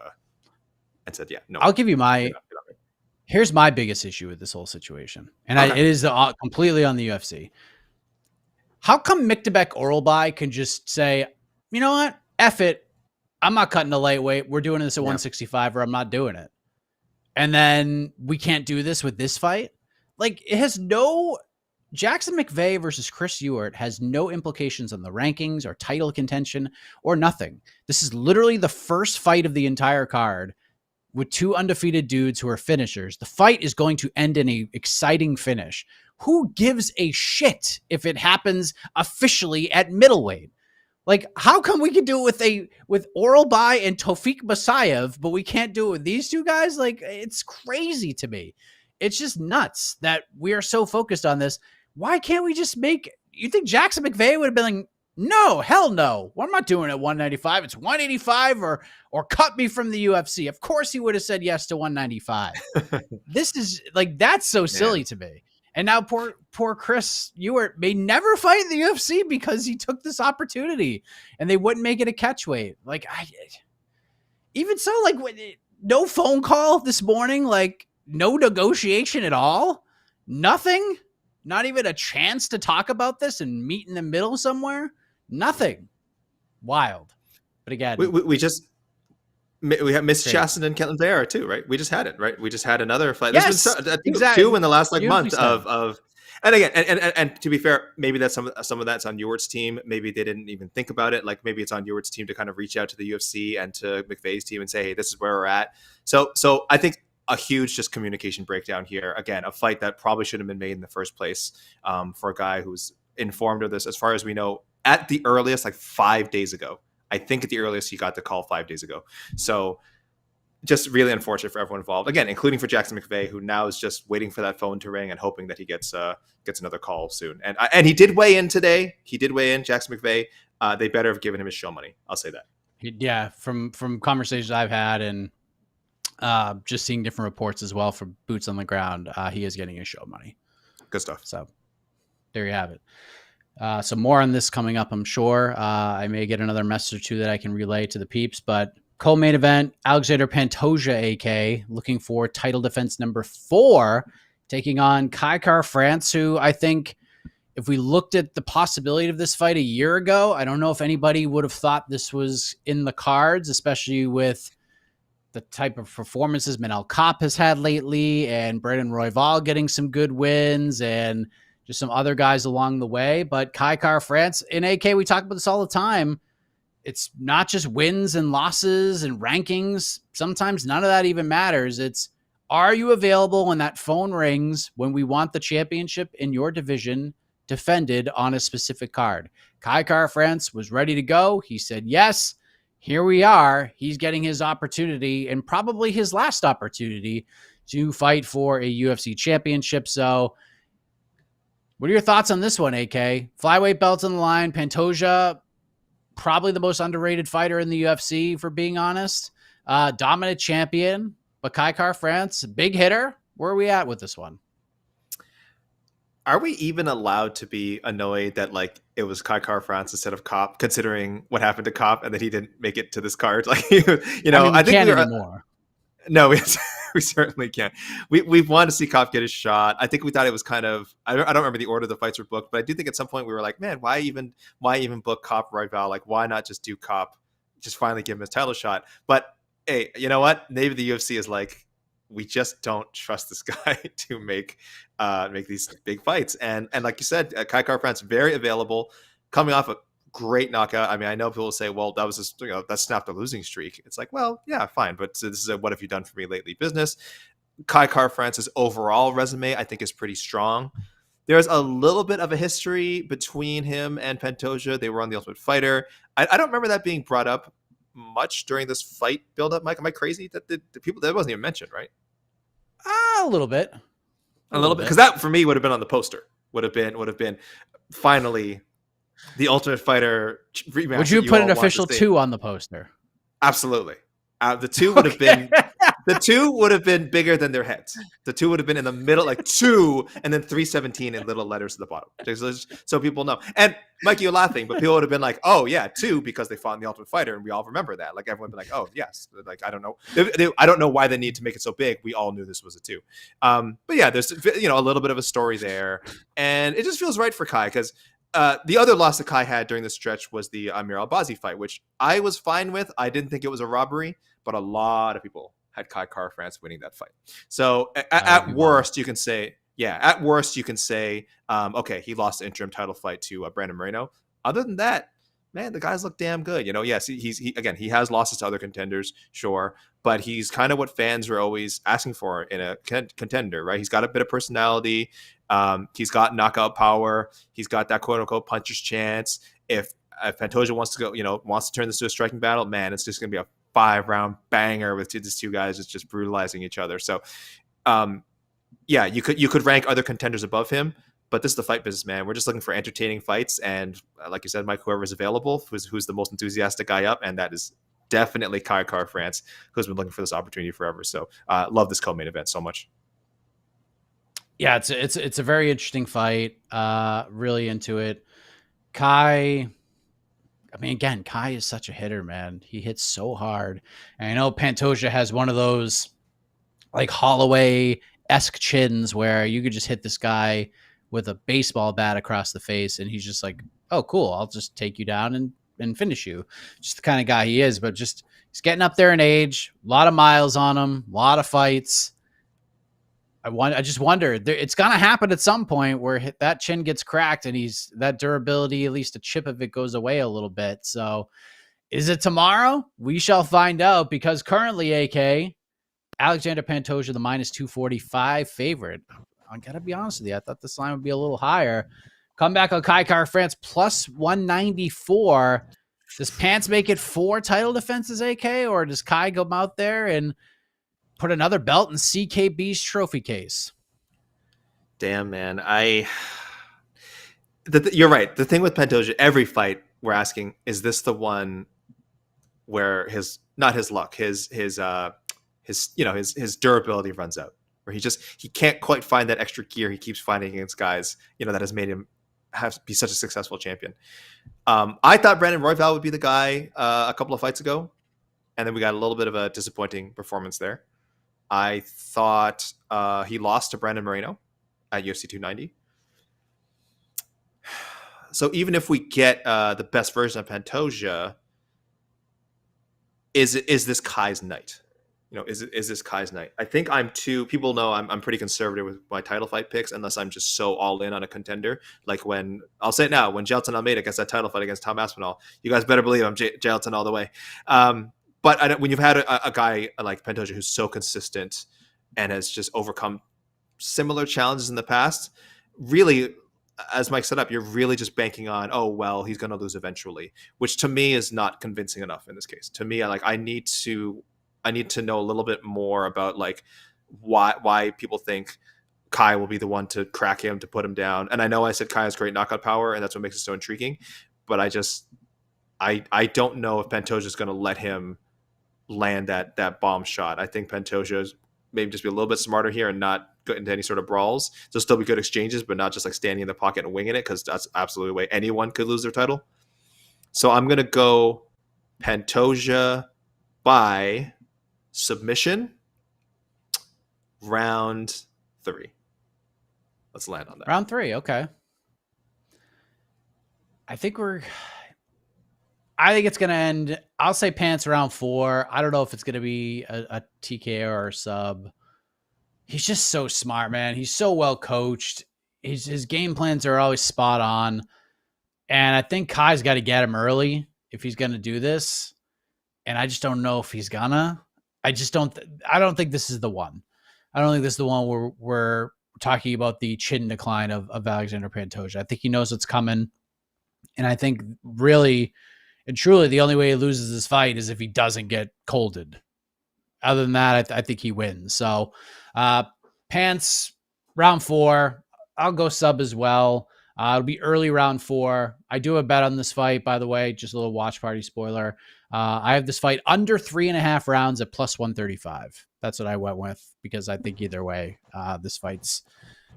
said, yeah, no. I'll give you my. Here's my biggest issue with this whole situation, and it is completely on the UFC. How come Miktabek Oralbai can just say, you know what, F it, I'm not cutting the lightweight, we're doing this at 165, or I'm not doing it. And then we can't do this with this fight? Like, it has no Jackson McVeigh versus Chris Uert has no implications on the rankings or title contention or nothing. This is literally the first fight of the entire card with two undefeated dudes who are finishers. The fight is going to end in an exciting finish. Who gives a shit if it happens officially at middleweight? Like, how come we can do it with Oral Bai and Tofik Basayev, but we can't do it with these two guys? Like, it's crazy to me. It's just nuts that we are so focused on this. Why can't we just you think Jackson McVeigh would have been like, no, hell no. Well, I'm not doing it at 195. It's 185 or cut me from the UFC. Of course he would have said yes to 195. This is like, that's so silly to me. And now poor Chris Uert may never fight in the UFC because he took this opportunity and they wouldn't make it a catchweight. Like, even so, like, no phone call this morning, like no negotiation at all, nothing, not even a chance to talk about this and meet in the middle somewhere. Nothing. Wild. But again, we have Miss Chaston and Ketlin Vieira too, right? We just had it, right? We just had another fight. Yes, There's been exactly. 2 in the last month said. of and again, and to be fair, maybe that's some of that's on Uert's team. Maybe they didn't even think about it. Like maybe it's on Uert's team to kind of reach out to the UFC and to McVeigh's team and say, hey, this is where we're at. So I think a huge just communication breakdown here. Again, a fight that probably should have been made in the first place for a guy who's informed of this, as far as we know, at the earliest, like 5 days ago. I think at the earliest he got the call 5 days ago. So just really unfortunate for everyone involved. Again, including for Jackson McVeigh, who now is just waiting for that phone to ring and hoping that he gets another call soon. And he did weigh in today. He did weigh in, Jackson McVeigh. They better have given him his show money. I'll say that. Yeah, from conversations I've had and just seeing different reports as well from boots on the ground, he is getting his show money. Good stuff. So there you have it. So more on this coming up, I'm sure. I may get another message or two that I can relay to the peeps, but co-main event, Alexandre Pantoja, AK, looking for title defense number 4, taking on Kai Kara-France, who I think if we looked at the possibility of this fight a year ago, I don't know if anybody would have thought this was in the cards, especially with the type of performances Manel Kopp has had lately and Brandon Royval getting some good wins and just some other guys along the way. But Kai Kara-France, in AK, we talk about this all the time. It's not just wins and losses and rankings. Sometimes none of that even matters. It's, are you available when that phone rings when we want the championship in your division defended on a specific card? Kai Kara-France was ready to go. He said yes. Here we are. He's getting his opportunity and probably his last opportunity to fight for a UFC championship. So what are your thoughts on this one, AK? Flyweight belts on the line. Pantoja, probably the most underrated fighter in the UFC, for being honest. Dominant champion, but Kai Kara-France, big hitter. Where are we at with this one? Are we even allowed to be annoyed that like it was Kai Kara-France instead of Kopp, considering what happened to Kopp and that he didn't make it to this card? Like, I think can't anymore. No, we certainly can't. We wanted to see Kopp get his shot. I think we thought it was kind of, I don't remember the order the fights were booked, but I do think at some point we were like, man, why even book Kopp Royval? Like, why not just do Kopp, just finally give him his title shot? But hey, you know what? Maybe the UFC is like, we just don't trust this guy to make these big fights. And like you said, Kai Kara-France, very available, coming off a great knockout. I mean, I know people will say, well, that was just, that snapped a losing streak. It's like, well, yeah, fine. But so this is a what have you done for me lately business. Kai Kara-France's overall resume, I think, is pretty strong. There's a little bit of a history between him and Pantoja. They were on The Ultimate Fighter. I don't remember that being brought up much during this fight build-up, Mike. Am I crazy? That the people, that wasn't even mentioned, right? A little bit. A little bit. Because that, for me, would have been on the poster. Would have been finally the Ultimate Fighter rematch. Would you put an official 2 on the poster? Absolutely. The 2 would have been the 2 would have been bigger than their heads. The 2 would have been in the middle, like 2, and then 317 in little letters at the bottom, so people know. And Mike, you're laughing, but people would have been like, "Oh yeah, 2," because they fought in the Ultimate Fighter, and we all remember that. Like everyone would be like, "Oh yes." Like I don't know, I don't know why they need to make it so big. We all knew this was a 2. But yeah, there's a little bit of a story there, and it just feels right for Kai because. The other loss that Kai had during the stretch was the Amir Albazi fight, which I was fine with. I didn't think it was a robbery, but a lot of people had Kai Kara-France winning that fight. So at worst, you can say Yeah, at worst, you can say, okay, he lost the interim title fight to Brandon Moreno. Other than that, man, the guys look damn good. Yes, he has losses to other contenders, sure, but he's kind of what fans are always asking for in a contender, right? He's got a bit of personality. He's got knockout power. He's got that quote unquote puncher's chance. If Pantoja wants to turn this to a striking battle, man, it's just going to be a 5-round banger with these two guys just brutalizing each other. So, yeah, you could rank other contenders above him, but this is the fight business, man. We're just looking for entertaining fights, and like you said, Mike, whoever's available, who's the most enthusiastic guy up, and that is definitely Kai Car-France, who's been looking for this opportunity forever. So, love this co-main event so much. Yeah, it's a very interesting fight. Really into it. Kai. I mean, again, Kai is such a hitter, man. He hits so hard, and I know Pantoja has one of those like Holloway-esque chins where you could just hit this guy with a baseball bat across the face, and he's just like, "Oh, cool! I'll just take you down and finish you." Just the kind of guy he is. But just he's getting up there in age. A lot of miles on him. A lot of fights. I just wonder, it's gonna happen at some point where that chin gets cracked, and that durability, at least a chip of it, goes away a little bit. So, is it tomorrow? We shall find out, because currently, AK, Alexandre Pantoja, the -245 favorite. I gotta be honest with you, I thought this line would be a little higher. Come back on Kai Car-France +194. Does Pants make it 4 title defenses, AK, or does Kai go out there and put another belt in CKB's trophy case? Damn, man. You're right. The thing with Pantoja, every fight we're asking, is this the one where not his luck, his durability runs out, where he can't quite find that extra gear he keeps finding against guys, that has made him be such a successful champion. I thought Brandon Royval would be the guy a couple of fights ago, and then we got a little bit of a disappointing performance there. I thought he lost to Brandon Moreno at UFC 290. So even if we get the best version of Pantoja, is this Kai's night? Is this Kai's night? I think people know I'm pretty conservative with my title fight picks, unless I'm just so all in on a contender. Like I'll say it now, when Jailton Almeida gets that title fight against Tom Aspinall, you guys better believe I'm Jailton all the way. But when you've had a guy like Pantoja who's so consistent and has just overcome similar challenges in the past, really, as Mike set up, you're really just banking on, oh, well, he's going to lose eventually, which to me is not convincing enough in this case. To me, I need to know a little bit more about like why people think Kai will be the one to crack him, to put him down. And I know I said Kai has great knockout power, and that's what makes it so intriguing. But I don't know if Pantoja is going to let him land that bomb shot. I think Pantoja is maybe just be a little bit smarter here and not get into any sort of brawls. There'll still be good exchanges, but not just like standing in the pocket and winging it, because that's absolutely the way anyone could lose their title. So I'm going to go Pantoja by submission, round 3. Let's land on that. Round 3, okay. I think it's going to end, I'll say Pants round 4. I don't know if it's going to be a TKO or a sub. He's just so smart, man. He's so well coached. His game plans are always spot on. And I think Kai's got to get him early if he's going to do this. And I just don't know if he's gonna. I don't think this is the one. I don't think this is the one where we're talking about the chin decline of Alexandre Pantoja. I think he knows what's coming. And I think really and truly the only way he loses this fight is if he doesn't get colded. Other than that, I think he wins. So Pants, round 4. I'll go sub as well. It'll be early round 4. I do a bet on this fight, by the way, just a little watch party spoiler. I have this fight under 3.5 rounds at +135. That's what I went with, because I think either way, this fight's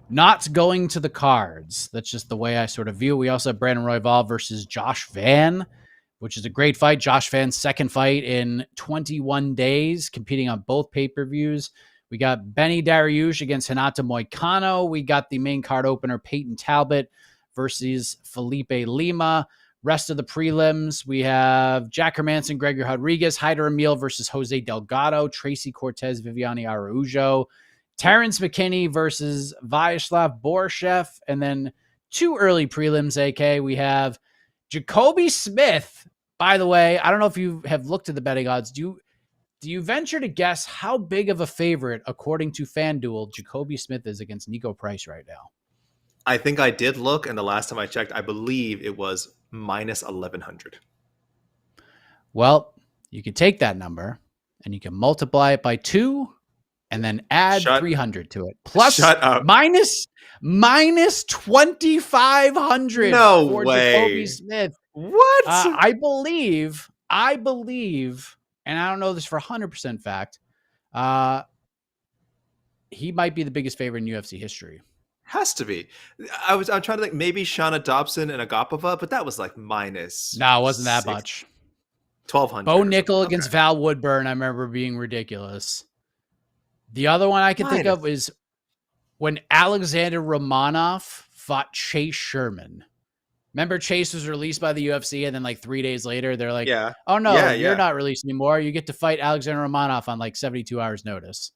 not going to the cards. That's just the way I sort of view it. We also have Brandon Royval versus Josh Van, which is a great fight. Josh Van's second fight in 21 days, competing on both pay-per-views. We got Benny Dariush against Hinata Moicano. We got the main card opener, Peyton Talbot versus Felipe Lima. Rest of the prelims, we have Jack Hermanson, Gregor Rodriguez, Haider Emil versus Jose Delgado, Tracy Cortez, Viviane Araujo, Terrence McKinney versus Vyacheslav Borshev. And then 2 early prelims, AK. We have Jacoby Smith. By the way, I don't know if you have looked at the betting odds. Do you venture to guess how big of a favorite, according to FanDuel, Jacoby Smith is against Nico Price right now? I think I did look, and the last time I checked, I believe it was minus 1,100. Well, you can take that number and you can multiply it by 2 and then add 300 to it. Plus minus 2,500 for Jacoby Smith. What? I believe, and I don't know this for 100% fact, he might be the biggest favorite in UFC history. Has to be. I'm trying to think, maybe Shauna Dobson and Agapova, but that was like minus. No, it wasn't that much. 1,200. Bo Nickel against Val Woodburn, I remember being ridiculous. The other one I can think of is when Alexander Romanov fought Chase Sherman. Remember, Chase was released by the UFC, and then like 3 days later, they're like, "Oh no, you're not released anymore. You get to fight Alexander Romanov on like 72 hours notice."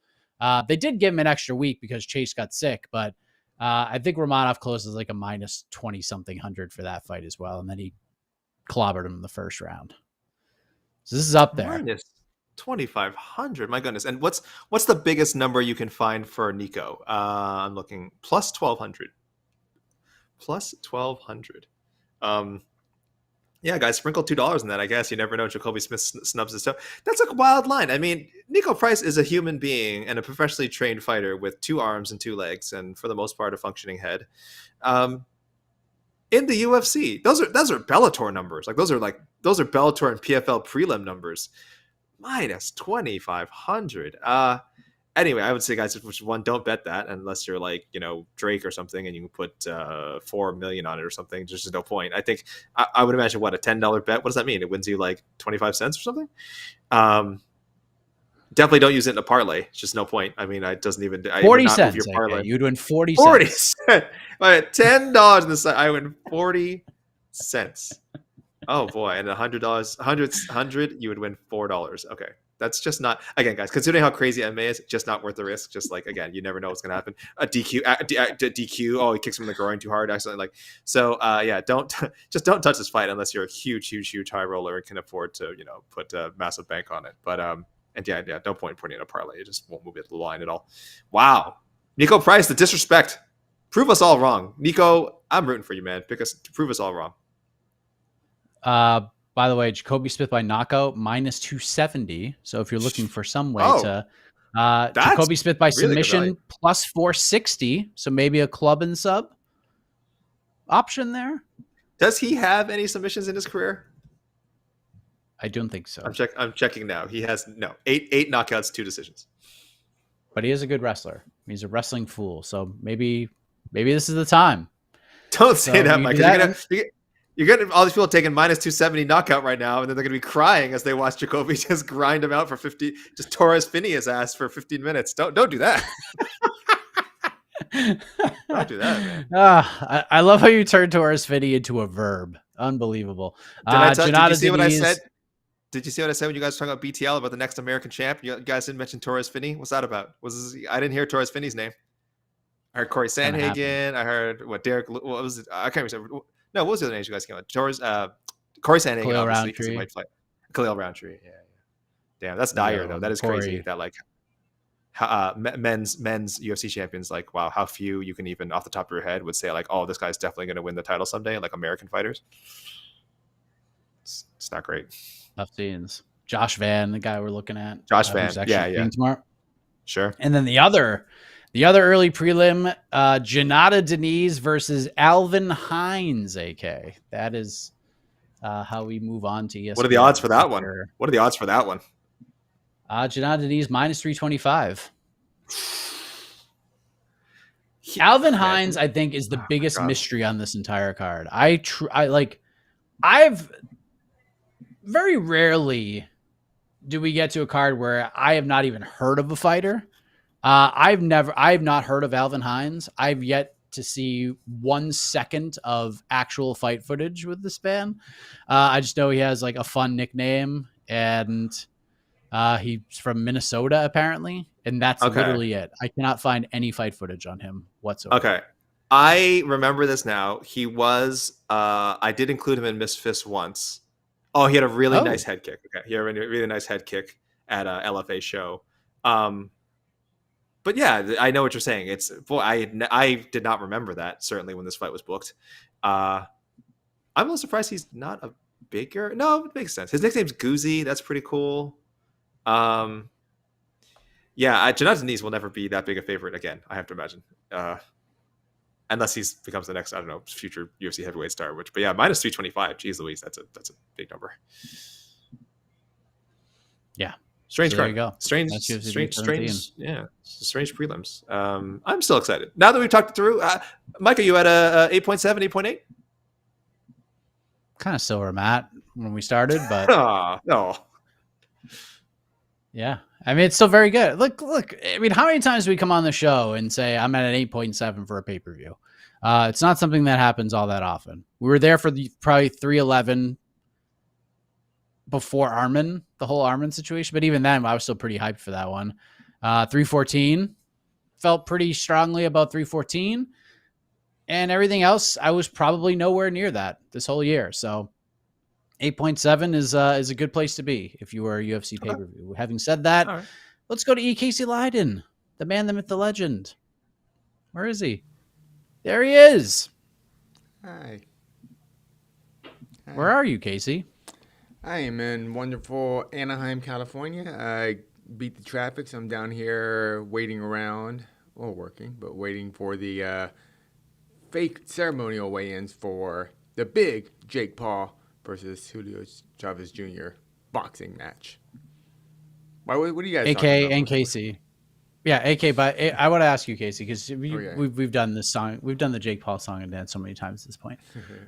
They did give him an extra week because Chase got sick, but I think Romanov closes like a minus 20-something hundred for that fight as well, and then he clobbered him in the first round. So this is up there. Minus 2,500. My goodness. And what's the biggest number you can find for Nico? I'm looking plus 1,200. Plus 1,200. Yeah, guys, sprinkle $2 in that. I guess you never know. Jacoby Smith snubs his toe. That's a wild line. I mean, Nico Price is a human being and a professionally trained fighter with 2 arms and 2 legs, and for the most part, a functioning head. In the UFC, those are Bellator numbers. Like those are Bellator and PFL prelim numbers. Minus 2,500. Anyway, I would say, guys, which one, don't bet that unless you're like, Drake or something and you can put 4 million on it or something. There's just no point. I think I would imagine, what, a $10 bet? What does that mean? It wins you like 25 cents or something? Definitely don't use it in a parlay. It's just no point. I mean, it doesn't even 40 cents. Your parlay. Okay. You'd win 40 cents. $10 in the side. I win 40 cents. Oh boy. And $100, you would win $4. Okay. That's just not, again, guys, considering how crazy MMA is, just not worth the risk. Just like, again, you never know what's going to happen. A DQ. Oh, he kicks him in the groin too hard. Accidentally. Don't touch this fight unless you're a huge high roller and can afford to, put a massive bank on it. But, no point putting in a parlay. It just won't move it to the line at all. Wow. Nico Price, the disrespect. Prove us all wrong. Nico, I'm rooting for you, man. Prove us all wrong. By the way, Jacoby Smith by knockout, minus 270. So if you're looking for some way to Jacoby Smith by submission, plus 460. So maybe a club and sub option there. Does he have any submissions in his career? I don't think so. I'm checking now. He has eight knockouts, 2 decisions. But he is a good wrestler. He's a wrestling fool. So maybe this is the time. Don't say that, Mike. You're getting all these people taking minus 270 knockout right now, and then they're going to be crying as they watch Jacoby just grind him out for 50, just Torres Finney his ass for 15 minutes. Don't do that. Don't do that, man. I love how you turned Torres Finney into a verb. Unbelievable. Did you see what I said? Did you see what I said when you guys were talking about BTL, about the next American champ? You guys didn't mention Torres Finney. What's that about? I didn't hear Torres Finney's name. I heard Corey Sandhagen. I heard Derek. What was it? I can't remember. No, what was the other names you guys came on? Corey Sandhagen, Khalil obviously, he might fight. Khalil Roundtree. Yeah. Damn, that's dire though. That is crazy. That like men's UFC champions, like, wow, how few you can even off the top of your head would say like, oh, this guy's definitely going to win the title someday. Like American fighters, it's not great. Tough scenes. Josh Van, the guy we're looking at. Josh Van, yeah. Tomorrow. Sure. And then the other early prelim, Janata Denise versus Alvin Hines, AK. That is how we move on to ESPN. What are the odds for that one? Janata Denise minus 325. Alvin Hines, I think, is the biggest mystery on this entire card. I've very rarely do we get to a card where I have not even heard of a fighter. I've not heard of Alvin Hines. I've yet to see 1 second of actual fight footage with this man. I just know he has like a fun nickname, and He's from Minnesota apparently, and that's literally it. I cannot find any fight footage on him whatsoever. Okay. I remember this now. He was I did include him in Miss Fist once. Oh, he had a really nice head kick. Okay. He had a really nice head kick at a LFA show. But yeah, I know what you're saying. It's I did not remember that certainly when this fight was booked. I'm a little surprised he's not a bigger. No, it makes sense. His nickname's Goozy. That's pretty cool. Yeah, Jonathan Denise will never be that big a favorite again, I have to imagine. Unless he becomes the next, I don't know, future UFC heavyweight star. But yeah, minus 325. Jeez Louise, that's a big number. Yeah. Strange. So there you go. Strange. Yeah, strange prelims. I'm still excited. Now that we've talked it through, Mike, are you at a 8.7, 8.8? Kind of still where I'm at when we started, but no. Yeah. I mean, it's still very good. Look. I mean, how many times do we come on the show and say I'm at an 8.7 for a pay-per-view? It's not something that happens all that often. We were there for probably 311 before Armin, the whole Armin situation. But even then, I was still pretty hyped for that one. 314 felt pretty strongly about 314. And everything else, I was probably nowhere near that this whole year. So 8.7 is a good place to be if you were a UFC pay-per-view. Having said that, let's go to E. Casey Leiden, the man, the myth, the legend. Where is he? There he is. Hi. Where are you, Casey? I am in wonderful Anaheim, California. I beat the traffic, so I'm down here waiting around, well, working, but waiting for the fake ceremonial weigh-ins for the big Jake Paul versus Julio Chavez Jr. boxing match. What do you guys AK talking about and Casey. Yeah, AK, but I want to ask you, Casey, because we've done this song. We've done the Jake Paul song and dance so many times at this point.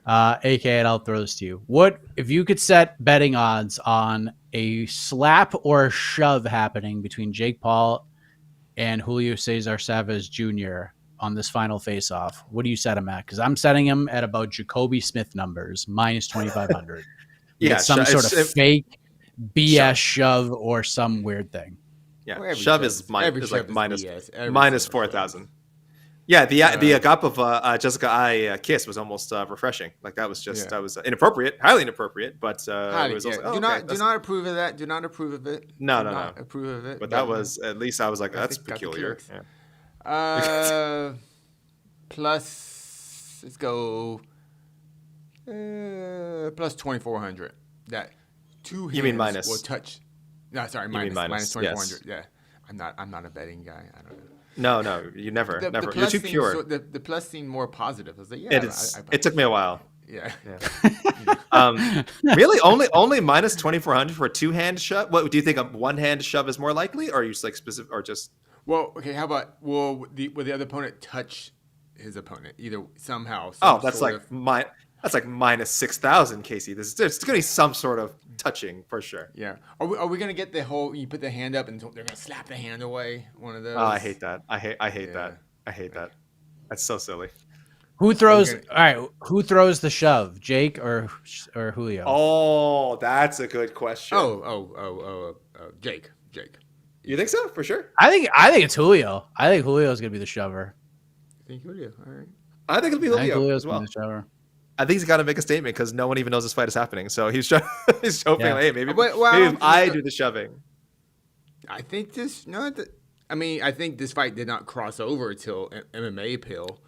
AK, and I'll throw this to you. What if you could set betting odds on a slap or a shove happening between Jake Paul and Julio Cesar Chavez Jr. on this final face-off? What do you set him at? Because I'm setting him at about Jacoby Smith numbers, minus 2,500. Yeah, some sort of fake BS shove or some weird thing. Yeah, well, shove is like minus BS. 4,000. Yeah, the Agapov Jessica I kiss was almost refreshing. Like that was just that was inappropriate, highly inappropriate. But it was also, do not approve of that. Do not approve of it. No. Approve of it. But that was at least I was like, that's peculiar. Yeah. Plus, let's go. Plus 2,400. That two hands you mean minus? Will touch. No, sorry, minus 2,400. Yeah, I'm not a betting guy. I don't know. No, you never. You're too pure. The plus seemed more positive. I was like, yeah, it is. It took me a while. Yeah. Really, only minus 2,400 for a two-hand shove. What do you think? A one-hand shove is more likely, or are you like specific, or just? Well, okay. How about will the other opponent touch his opponent either somehow? That's like minus 6,000, Casey. There's going to be some sort of touching for sure. Yeah. Are we going to get the whole? You put the hand up and they're going to slap the hand away. One of those. Oh, I hate that. I hate that. I hate that. That's so silly. Who throws? All right. Who throws the shove? Jake or Julio? Oh, that's a good question. Jake. You think so? For sure. I think it's Julio. I think Julio's gonna be the shover. I think Julio. All right. I think it'll be Julio Julio's as well. The shover. I think he's got to make a statement because no one even knows this fight is happening. So he's hoping, like, hey, maybe I do the shoving. I think this. I think this fight did not cross over till MMA appeal.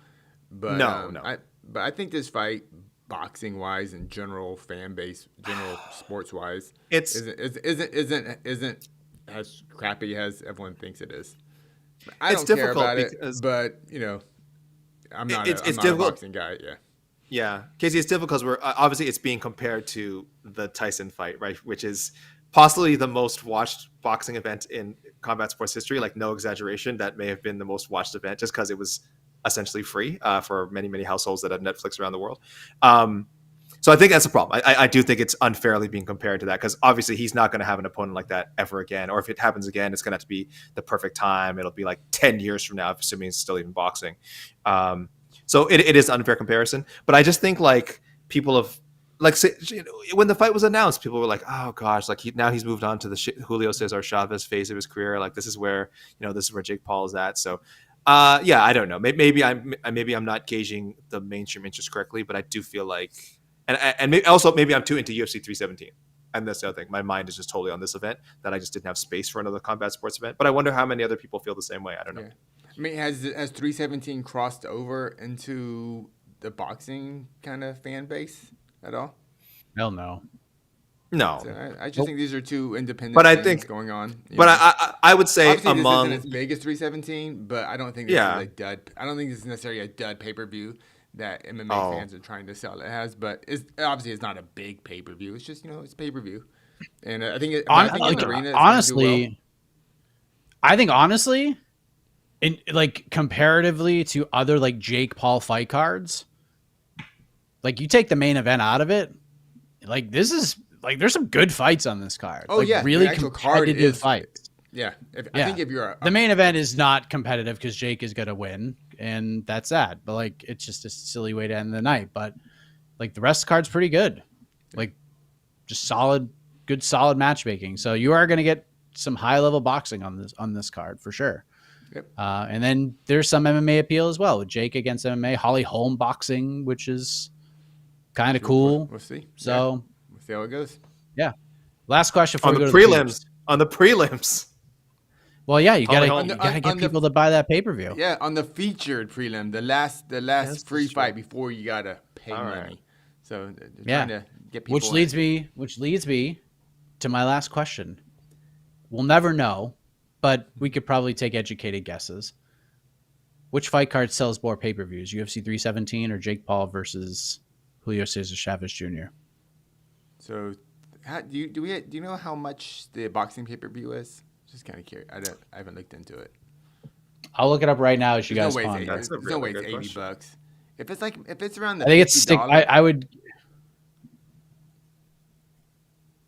But no. But I think this fight, boxing wise and general fan base, general sports wise, isn't as crappy as everyone thinks it is. I don't care about it, but I'm not a boxing guy. Yeah. Yeah, Casey, it's difficult because we're obviously it's being compared to the Tyson fight, right? Which is possibly the most watched boxing event in combat sports history. Like, no exaggeration, that may have been the most watched event just because it was essentially free for many, many households that had Netflix around the world. So I think that's a problem. I do think it's unfairly being compared to that because obviously he's not going to have an opponent like that ever again. Or if it happens again, it's going to have to be the perfect time. It'll be like 10 years from now, assuming it's still even boxing. So it is an unfair comparison. But I just think like people have like say, when the fight was announced, people were like, "Oh gosh, like now he's moved on to the Julio Cesar Chavez phase of his career. Like this is where Jake Paul is at." So, yeah, I don't know. Maybe I'm not gauging the mainstream interest correctly, but I do feel like, and maybe I'm too into UFC 317. And that's the other thing. My mind is just totally on this event that I just didn't have space for another combat sports event. But I wonder how many other people feel the same way. I don't know. Yeah. I mean, has 317 crossed over into the boxing kind of fan base at all? Hell no. No. So I just think these are two independent But I things think going on. But I would say obviously among this isn't as big as 317, but I don't think this is a dud. I don't think this is necessarily a dud pay-per-view that MMA fans are trying to sell it as. But obviously it's not a big pay-per-view. It's just it's pay-per-view, and I think honestly, in like comparatively to other like Jake Paul fight cards, like you take the main event out of it, like this is like there's some good fights on this card. Oh like, yeah, really the actual card competitive is fights. Yeah, I think if you're the main event is not competitive because Jake is gonna win, and that's that. But like it's just a silly way to end the night. But like the rest of the card's pretty good, like just good solid matchmaking. So you are gonna get some high level boxing on this card for sure. Yep. And then there's some MMA appeal as well with Jake against MMA, Holly Holm boxing, which is kind of cool. We'll see. So we'll see how it goes. Yeah. Last question before on we the go to prelims. On the prelims. Well, yeah, you gotta get people to buy that pay-per-view. Yeah, on the featured prelim, the last free fight before you gotta pay money. Right. So they're trying to get people. Which leads me to my last question. We'll never know, but we could probably take educated guesses. Which fight card sells more pay-per-views, UFC 317 or Jake Paul versus Julio Cesar Chavez Jr.? So, do you know how much the boxing pay-per-view is? Just kind of curious. I haven't looked into it. I'll look it up right now as you guys ponder. There's no way it's $80. If it's around the I think it's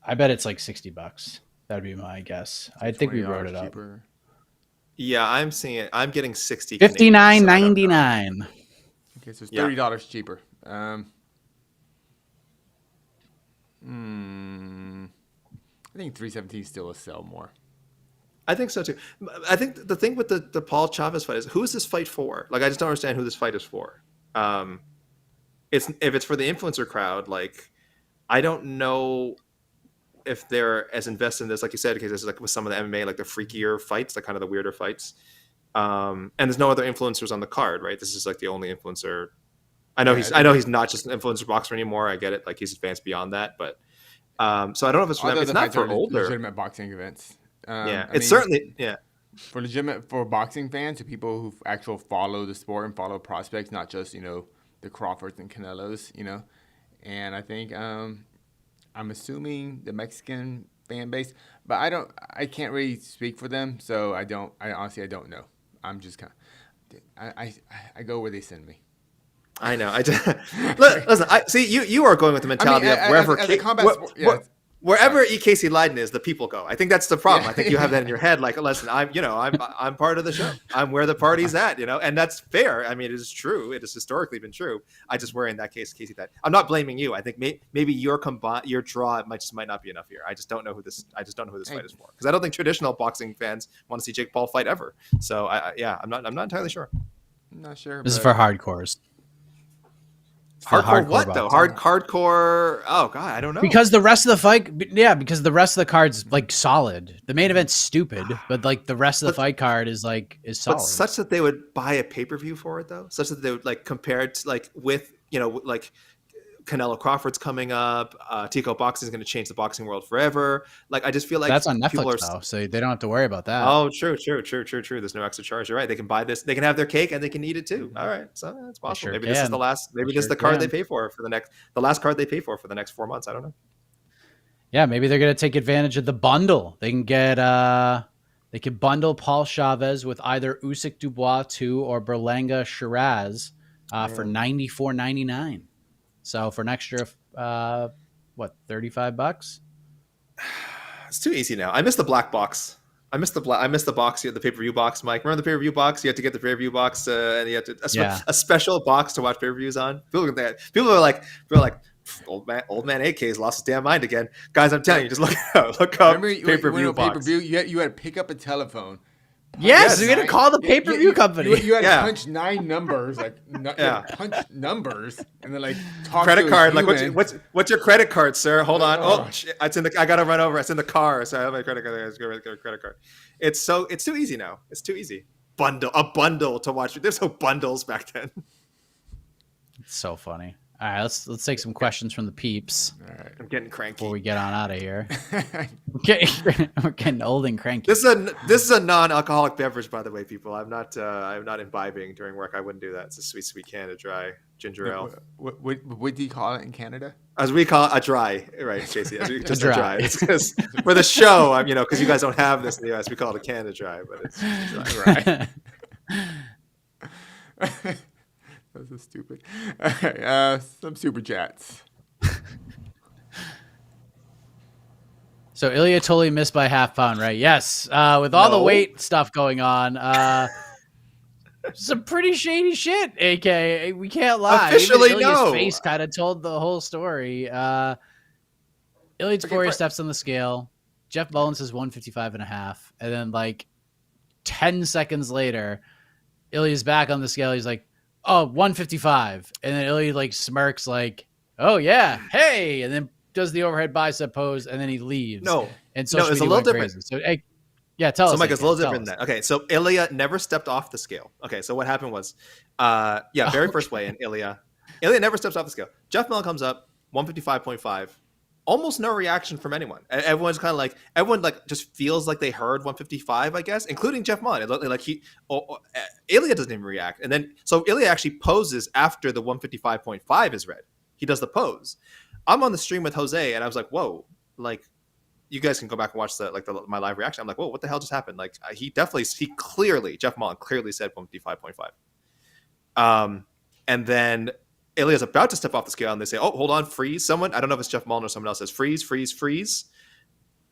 I bet it's like $60. That'd be my guess. I think we wrote it up. Cheaper. Yeah, I'm seeing it. I'm getting 60. $59.99. Okay, so it's $30 cheaper. I think 317 still a sell more. I think so too. I think the thing with the Paul Chavez fight is, who is this fight for? Like, I just don't understand who this fight is for. If it's for the influencer crowd, like, I don't know if they're as invested in this, like you said, because this is like with some of the MMA, like the freakier fights, like kind of the weirder fights. And there's no other influencers on the card, right? This is like the only influencer. I know he's not just an influencer boxer anymore. I get it. Like, he's advanced beyond that, but so I don't know if it's for them. It's not for older legitimate boxing events. Certainly for legitimate for boxing fans, to people who actually follow the sport and follow prospects, not just the Crawfords and Canelos, And I think I'm assuming the Mexican fan base, but I can't really speak for them, so I honestly don't know. I'm just kind of I go where they send me. I know. Listen. I see you are going with the mentality of wherever wherever Casey Leiden is, the people go. I think that's the problem. I think you have that in your head. Like, listen, I'm part of the show. I'm where the party's at, and that's fair. I mean, it is true. It has historically been true. I just worry in that case, Casey, that I'm not blaming you. I think maybe your draw might not be enough here. I just don't know who this fight is for, because I don't think traditional boxing fans want to see Jake Paul fight ever. So I'm not entirely sure. I'm not sure. This is for hardcores. Hardcore what though? Hardcore. Oh god, I don't know. Because the rest of the card's like solid. The main event's stupid, but like the rest of the fight card is solid. But such that they would buy a pay-per-view for it though. Such that they would like compare it to, like with like Canelo Crawford's coming up. Tico Boxing is going to change the boxing world forever. Like, I just feel like that's on Netflix though, so they don't have to worry about that. Oh, true. There's no extra charge. You're right. They can buy this. They can have their cake and they can eat it too. All right, so that's possible. Sure maybe this is the last. Maybe this is the card they pay for the last card they pay for the next 4 months. I don't know. Yeah, maybe they're going to take advantage of the bundle. They can get they can bundle Paul Chavez with either Usyk Dubois 2 or Berlanga Shiraz for $94.99. So for an extra, $35? It's too easy now. I miss the black box. I miss the box. You had the pay-per-view box, Mike. Remember the pay-per-view box? You had to get the pay-per-view box, and you had to a special box to watch pay-per-views on. People are like, Old man AK's lost his damn mind again. Guys, I'm telling you, just look up Remember pay-per-view box. pay-per-view, you had to pick up a telephone. Yes, we had to call the pay-per-view company. You had to Yeah. punch 9 numbers, punch numbers, and then talk Credit to a card, like human. what's your credit card, sir? Hold on. Oh. Oh, shit, it's in the. I gotta run over. It's in the car. So I have my credit card. Let's go get a credit card. It's too easy now. It's too easy. A bundle to watch. There's no bundles back then. It's so funny. All right, let's take some questions from the peeps All right. I'm getting cranky. before we get on out of here. We're getting old and cranky. This is a non-alcoholic beverage, by the way, people. I'm not imbibing during work. I wouldn't do that. It's a sweet can of dry ginger ale. What do you call it in Canada? As we call it, a dry, right, JC? Just a dry. dry. It's 'cause for the show, because you guys don't have this in the US, we call it a can of dry, but it's dry. That was so stupid. All right, some super chats. So Ilia totally missed by half pound, right? Yes. With all the No. weight stuff going on, some pretty shady shit, AK. We can't lie. Officially, Even Ilya's no. face kind of told the whole story. Ilia Topuria steps on the scale. Jeff Mullins says 155.5. And then 10 seconds later, Ilya's back on the scale. He's like, oh, 155. And then Ilya smirks oh yeah, hey, and then does the overhead bicep pose, and then he leaves. No, and social it's a media little went different. crazy. So hey, yeah, tell us. So Mike, it's a little tell different us. than that. Okay, so Ilia never stepped off the scale. Okay, so what happened was, very first weigh in, Ilia never steps off the scale. Jeff Mellon comes up 155.5. Almost no reaction from anyone. Everyone's kind of everyone just feels like they heard 155, I guess, including Jeff Mullen. It looked like Ilia doesn't even react. And then, so Ilia actually poses after the 155.5 is read. He does the pose. I'm on the stream with Jose, and I was like, whoa, you guys can go back and watch my live reaction. I'm like, whoa, what the hell just happened? Jeff Mullen clearly said 155.5. And then Ilia's about to step off the scale, and they say, oh, hold on, freeze. Someone, I don't know if it's Jeff Mullen or someone else, says freeze, freeze, freeze.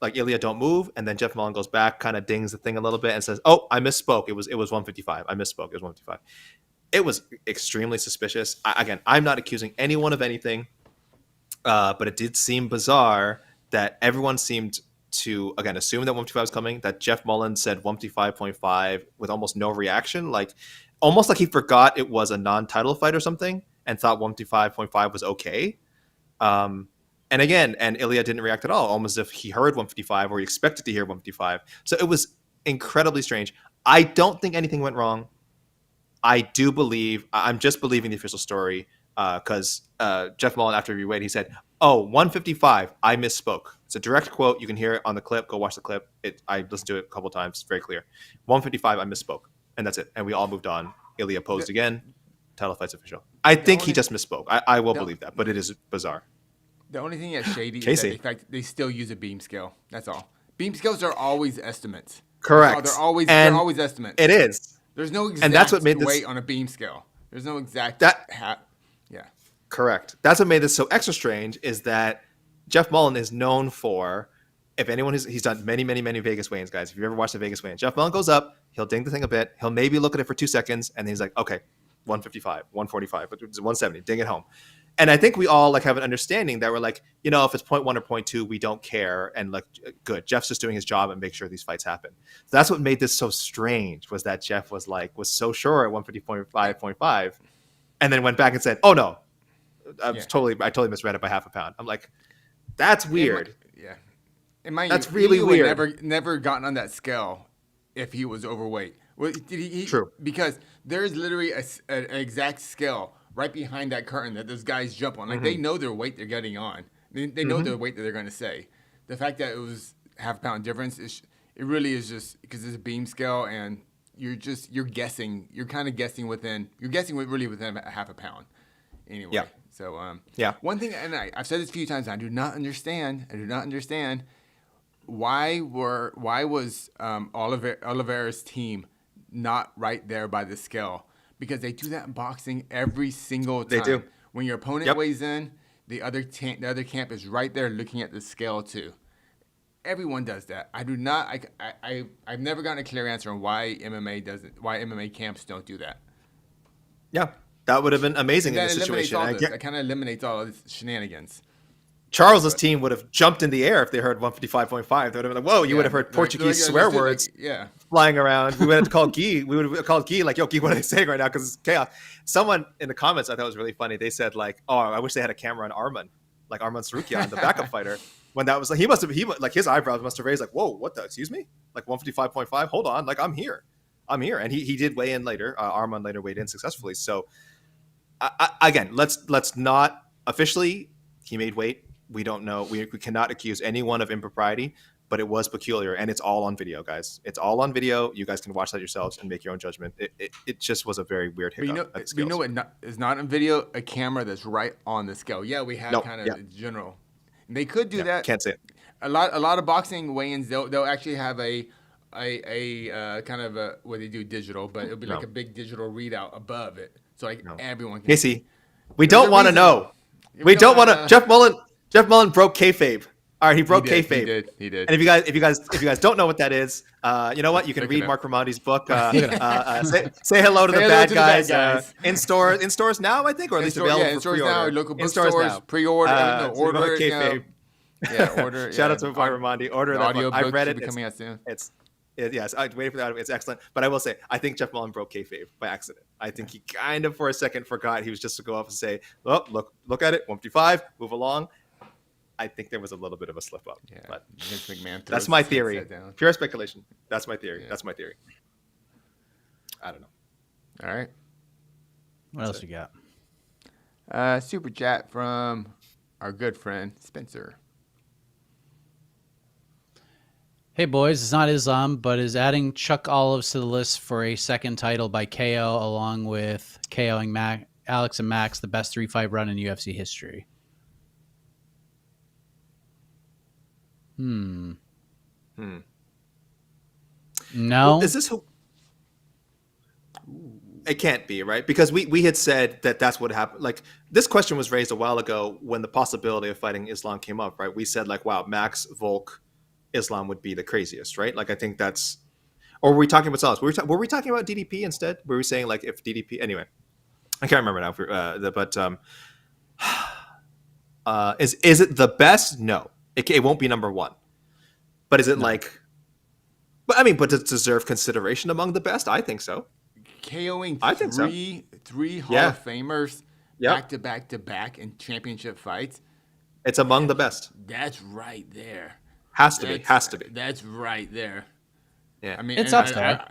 Ilia, don't move. And then Jeff Mullen goes back, kind of dings the thing a little bit and says, oh, I misspoke. It was 155. I misspoke. It was 155. It was extremely suspicious. Again, I'm not accusing anyone of anything, but it did seem bizarre that everyone seemed to, again, assume that 155 was coming, that Jeff Mullen said 155.5 with almost no reaction, almost like he forgot it was a non-title fight or something, and thought 155.5 was okay. And Ilia didn't react at all, almost as if he heard 155 or he expected to hear 155. So it was incredibly strange. I don't think anything went wrong. I'm just believing the official story because Jeff Mullen, after he reweighed, he said, oh, 155, I misspoke. It's a direct quote. You can hear it on the clip. Go watch the clip. I listened to it a couple times. It's very clear. 155, I misspoke. And that's it. And we all moved on. Ilia posed again. Title fight's official. I think he just misspoke. I will believe that, but it is bizarre. The only thing that's shady Casey. is that they still use a beam scale. That's all. Beam scales are always estimates. Correct. They're always estimates. It is. There's no exact And that's what made weight this, on a beam scale. There's no exact yeah. Correct. That's what made this so extra strange is that Jeff Mullen is known for, if anyone he's done many, many, many Vegas weigh-ins, guys. If you've ever watched the Vegas weigh-in, Jeff Mullen goes up, he'll ding the thing a bit, he'll maybe look at it for 2 seconds, and then he's like, okay, 155, 145, but it's 170, ding it home. And I think we all have an understanding that we're if it's 0.1 or 0.2, we don't care. And good, Jeff's just doing his job and make sure these fights happen. So that's what made this so strange, was that Jeff was so sure at 150.5.5 and then went back and said, oh no, I totally misread it by half a pound. I'm like, that's weird. That's really weird. Would never gotten on that scale if he was overweight. Well, did he? True. Because there's literally an exact scale right behind that curtain that those guys jump on. They know their weight they're getting on. They know their weight that they're going to say. The fact that it was half a pound difference, it really is just because it's a beam scale and you're guessing. You're kind of guessing within a half a pound. Anyway. Yeah. So yeah. One thing, and I've said this a few times, I do not understand why was Oliveira's team not right there by the scale? Because they do that in boxing every single time. They do. When your opponent weighs in, the other camp is right there looking at the scale too. Everyone does that. I do not. I've never gotten a clear answer on why MMA camps don't do that. Yeah. That would have been amazing in That this eliminates situation. all I this. get- That kind of eliminates all of this shenanigans. Charles's team would have jumped in the air if they heard 155.5. They would have been like, "Whoa!" You would have heard Portuguese swear words flying around. We would have to call Guy. We would have called Guy like, "Yo, Guy, what are they saying right now?" Because it's chaos. Someone in the comments I thought was really funny. They said like, "Oh, I wish they had a camera on Arman, like Arman Sarukian, the backup fighter." When that was like, he like his eyebrows must have raised like, "Whoa, what the? Excuse me? Like 155.5? Hold on, like I'm here." And he did weigh in later. Arman later weighed in successfully. So again, let's not officially. He made weight. We don't know. We cannot accuse anyone of impropriety, but it was peculiar, and it's all on video, guys. It's all on video. You guys can watch that yourselves and make your own judgment. It just was a very weird hiccup. But you know what is not on video? A camera that's right on the scale. Yeah, we have the general. They could do that. Can't say it. A lot of boxing weigh-ins. They'll actually have a kind of a what they do digital, but it'll be like a big digital readout above it, so like everyone can. Casey, we don't want to know. We don't want to. Jeff Mullen broke kayfabe. All right, he broke kayfabe. He did. And if you guys don't know what that is, you know what? You can read Mark Ramondi's book. Say hello to the bad guys. In stores now, I think, or at least available for pre-order. Local bookstores, pre-order, order it. Kayfabe. Yeah, order. Shout out to Mark Ramondi. Order that audio book. I've read it. Coming out soon. Yes, I waited for that. It's excellent. But I will say, I think Jeff Mullen broke kayfabe by accident. I think he kind of, for a second, forgot he was just to go up and say, "Oh, look at it, 155, move along." I think there was a little bit of a slip up. Yeah, but Vince McMahon that's my theory. Pure speculation. That's my theory. Yeah. That's my theory. I don't know. All right. What else you got? Super chat from our good friend Spencer. Hey boys, it's not Islam, but is adding Chuck Olives to the list for a second title by KO along with KOing Alex and Max the best 3-fight run in UFC history? No. Well, is this it can't be, right? Because we had said that's what happened. Like, this question was raised a while ago when the possibility of fighting Islam came up, right? We said like, wow, Max, Volk, Islam would be the craziest, right? Like, I think that's, or were we talking about something else? Were we talking about DDP instead? Were we saying like if DDP, anyway, I can't remember now. Is it the best? No, it won't be number one. But is it like? But I mean, but does it deserve consideration among the best? I think so. KOing I think so. three Hall of Famers Yep. back to back in championship fights. It's among the best. That's right there. Has to be. That's right there. Yeah. I mean, It's up there.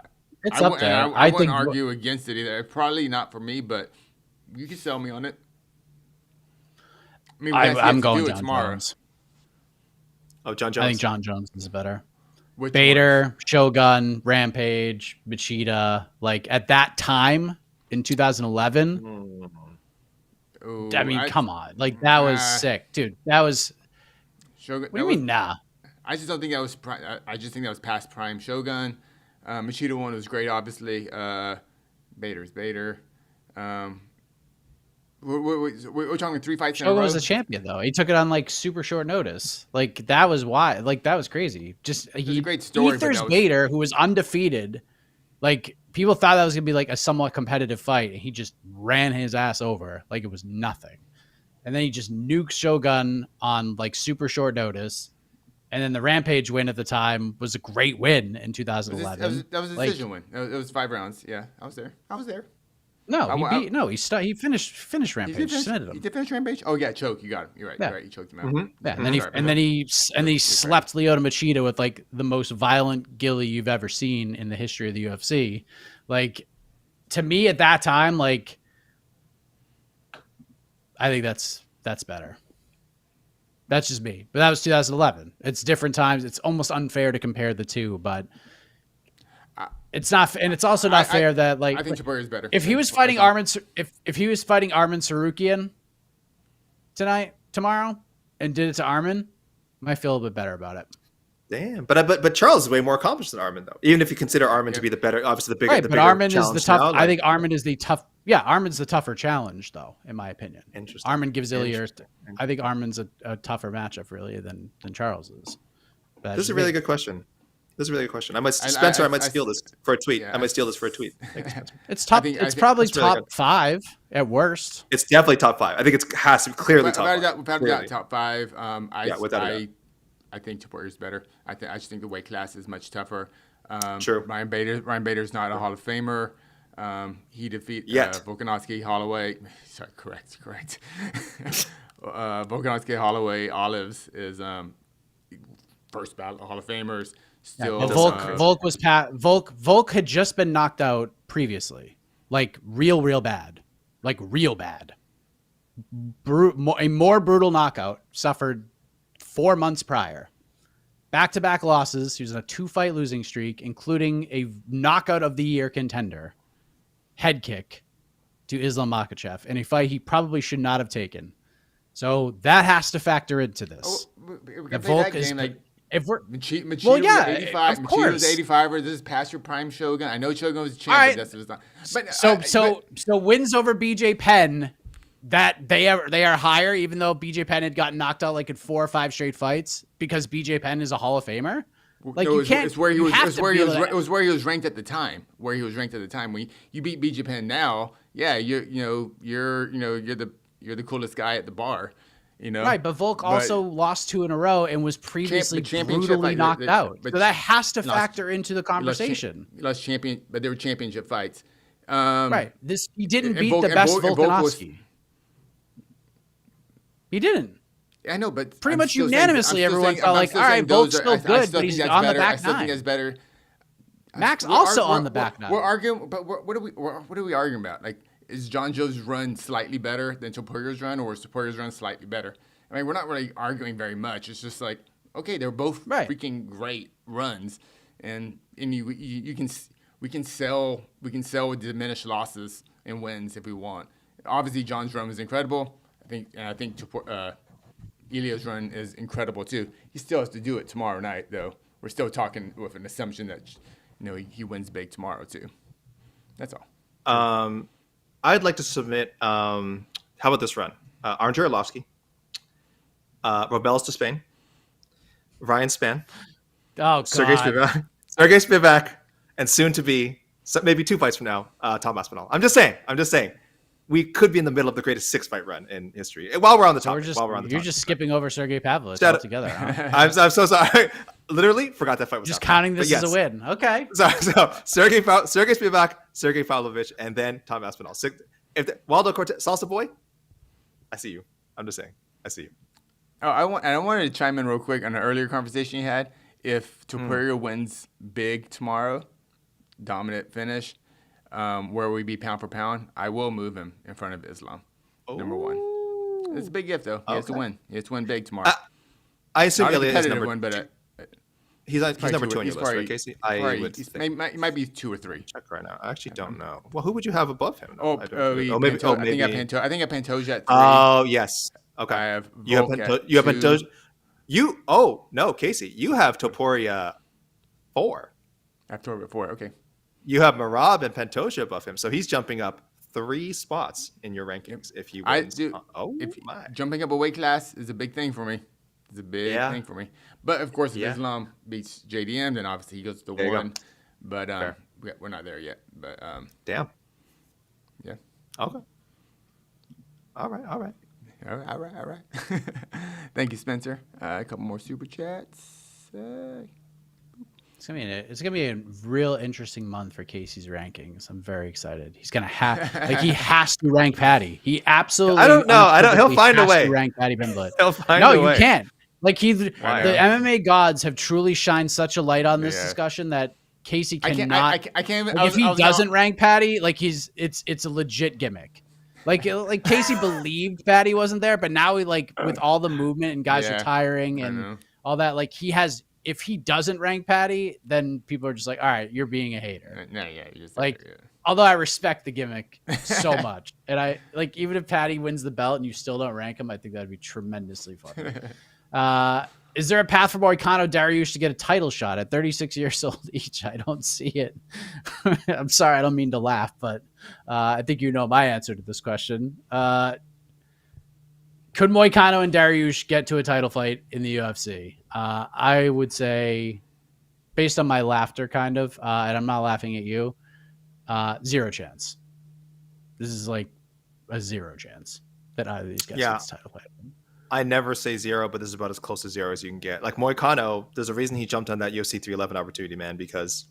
It's up there. I wouldn't argue against it either. Probably not for me, but you can sell me on it. I mean, I'm going to do it John tomorrow. Jones. Oh, John Jones. I think John Jones is better. Which Bader, Shogun, Rampage, Machida. Like at that time in 2011, Ooh, I mean, come on. Like that was sick, dude. That was. Shogun, What do you mean, nah? I just don't think that was. I just think that was past prime Shogun. Machida one was great, obviously. Bader's Bader. We're talking 3 fights in a row. Shogun was a champion though. He took it on like super short notice. Like that was why. Like that was crazy. Just a great story. There's Bader, who was undefeated. Like people thought that was gonna be like a somewhat competitive fight, and he just ran his ass over like it was nothing. And then he just nuked Shogun on like super short notice. And then the Rampage win at the time was a great win in 2011. That was a decision win. It was 5 rounds. Yeah, I was there. No, he finished Rampage. He did finish Rampage. Oh yeah, choke. You got him. You're right. Yeah. You're right. You choked him out. Mm-hmm. Yeah, and then he slept Lyoto Machida with like the most violent gilly you've ever seen in the history of the UFC. Like to me at that time, like I think that's better. That's just me. But that was 2011. It's different times. It's almost unfair to compare the two, but it's not, and it's also not fair that like I think Topuria is better. If he was fighting if he was fighting Arman Sarukian tomorrow, and did it to Arman, I might feel a bit better about it. Damn, but Charles is way more accomplished than Arman though. Even if you consider Arman to be the better, obviously the bigger. Right, the but bigger Arman is the tough. now, like, I think Arman is the tough. Yeah, Arman's the tougher challenge though, in my opinion. Interesting. Arman gives Ilia. I think Arman's a tougher matchup really than Charles is. This is a really good question. This is a really good question. Spencer, I might steal this for a tweet. Yeah, I might steal this for a tweet. Thank you, Spencer. It's top. think- it's I think probably that's really top good. 5 at worst. It's definitely top 5. I think it has to be clearly top 5. Without a doubt, top 5. Without a doubt. I think Topuria's better. I just think the weight class is much tougher. True. Ryan Bader's not a Hall of Famer. He defeated Yet. Volkanovski, Holloway. Sorry, correct. Volkanovski, Holloway, Olives is first ballot Hall of Famers. Still, Volk had just been knocked out previously, like real bad, like real bad. A more brutal knockout suffered 4 months prior. Back-to-back losses. He was in a 2-fight losing streak, including a knockout of the year contender, head kick to Islam Makhachev in a fight he probably should not have taken. So that has to factor into this. We can play that game like. If we're Machida well, yeah, was 85. of Machida course. was 85. This is past your prime Shogun. I know Shogun was a champion. All right. That's not. So wins over BJ Penn, that they are higher, even though BJ Penn had gotten knocked out like in 4 or 5 straight fights because BJ Penn is a Hall of Famer. Like no, you can't. It's where he was. It was where he was ranked at the time. Where he was ranked at the time. When you beat BJ Penn now, yeah, you're the coolest guy at the bar. Right, but Volk also lost 2 in a row and was previously brutally knocked out. So that has to factor into the conversation. Lost champion, but they were championship fights. Right. He didn't beat Volk- the best Volk was- Volkanovski. He didn't. I know, but Pretty I'm much still unanimously, saying- I'm everyone still felt saying like, all right, those Volk's are- still I good, still but he's think on that's the better. I back still think nine. that's better. Max We're also argu- on the we're- back nine. We're arguing, but what are we arguing about? Like, is John Joe's run slightly better than Topuria's run, or is Topuria's run slightly better? I mean, we're not really arguing very much. It's just like, okay, they're both freaking great runs, and we can sell with diminished losses and wins if we want. Obviously, John's run was incredible. I think Ilia's run is incredible too. He still has to do it tomorrow night, though. We're still talking with an assumption that he wins big tomorrow too. That's all. I'd like to submit. How about this run? Arn Arlovsky, Robelis to Spain, Ryan Spann, Sergey Spivak, and soon to be maybe 2 fights from now, Tom Aspinall. I'm just saying. We could be in the middle of the greatest 6-fight run in history. While we're on the topic, you're just skipping over Sergey Pavlovich Shout altogether. Huh? I'm so sorry. Literally forgot that fight was just happening. counting this as a win. Okay. So Sergey Spivak, Sergey Pavlovich, and then Tom Aspinall. Waldo Cortez, Salsa Boy, I see you. I'm just saying. I see you. Oh, I wanted to chime in real quick on an earlier conversation you had. If Topuria wins big tomorrow, dominant finish, where we be pound for pound, I will move him in front of Islam. Number 1. It's a big gift though. He has to win. He has to win big tomorrow. I assume Not a Ilia is competitive number one, but he's number 2 on your list, right, Casey? He might be 2 or 3. Check right now. I actually don't know. Well, who would you have above him? Maybe. I think I Pantoja at 3. Oh yes. Okay. I have you have Volk Pantoja. at 2. No, Casey. You have Topuria 4. I have Topuria 4. Okay. You have Merab and Pantoja above him, so he's jumping up 3 spots in your rankings if he wins. Jumping up a weight class is a big thing for me. It's a big thing for me. But of course, if Islam beats JDM, then obviously he goes to 1. But we're not there yet. But damn. Yeah. Okay. All right. Thank you, Spencer. A couple more super chats. It's gonna be a real interesting month for Casey's rankings. I'm very excited. He's gonna he has to rank Patty. He absolutely. I don't know. He'll find a way. To rank Patty Pimblett. He'll find a way. You can't. Like the MMA gods have truly shined such a light on this discussion that Casey cannot. I can't. If he doesn't rank Patty, like it's a legit gimmick. Like Casey believed Patty wasn't there, but now with all the movement and guys retiring and all that, like he has. If he doesn't rank Patty, then people are just like, all right, you're being a hater. Although I respect the gimmick so much. And I even if Patty wins the belt and you still don't rank him, I think that'd be tremendously fun. Is there a path for Moicano Dariush to get a title shot at 36 years old each? I don't see it. I'm sorry. I don't mean to laugh, but I think you know my answer to this question. Could Moicano and Dariush get to a title fight in the UFC? I would say based on my laughter, kind of, and I'm not laughing at you. 0 chance. This is like a 0 chance that either of these guys gets title fight. I never say 0, but this is about as close to 0 as you can get. Like Moicano, there's a reason he jumped on that UFC 311 opportunity, man, because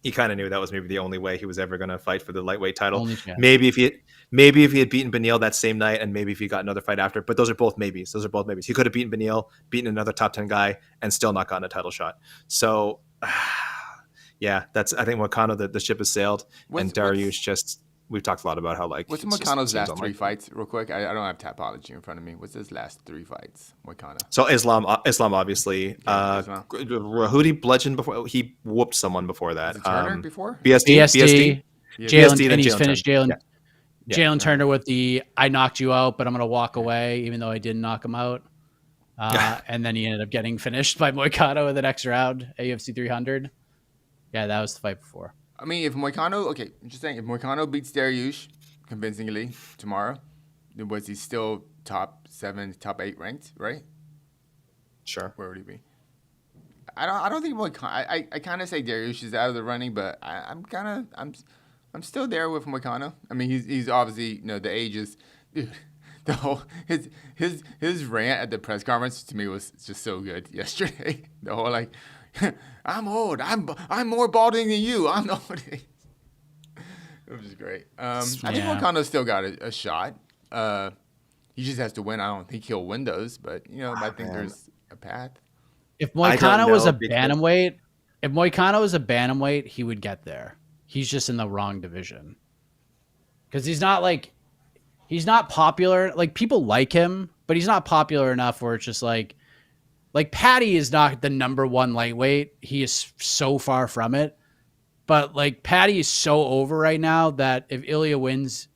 he kind of knew that was maybe the only way he was ever going to fight for the lightweight title. Maybe if he had beaten Beneil that same night, and maybe if he got another fight after. But those are both maybes. He could have beaten Beneil, beaten another top 10 guy, and still not gotten a title shot. So, yeah, I think Moicano, the ship has sailed, and Dariush just. We've talked a lot about how What's Moicano's last 3 fights, real quick? I don't have Tapology in front of me. What's his last 3 fights, Moicano? So Islam obviously. Rahudi bludgeoned before. He whooped someone before that. Turner before? BSD. Jalen, and he's finished Jalen. Jalen Turner with the "I knocked you out, but I'm gonna walk away," even though I didn't knock him out. And then he ended up getting finished by Moicano in the next round, UFC 300. Yeah, that was the fight before. I mean, if Moicano, if Moicano beats Dariush convincingly tomorrow, then was he still top 7, top 8 ranked, right? Sure. Where would he be? I don't think Moicano. I kind of say Dariush is out of the running, but I'm still there with Moicano. I mean, he's obviously, the age is, dude. The whole his rant at the press conference to me was just so good yesterday. The whole like. I'm old. I'm more balding than you. I'm the old. It was just great. I think Moicano's still got a shot. He just has to win. I don't think he'll win those, but I think there's a path. If Moicano was a bantamweight, he would get there. He's just in the wrong division because he's not popular. Like people like him, but he's not popular enough where it's just like Patty is not the number 1 lightweight. He is so far from it. But like Patty is so over right now that if Ilia wins,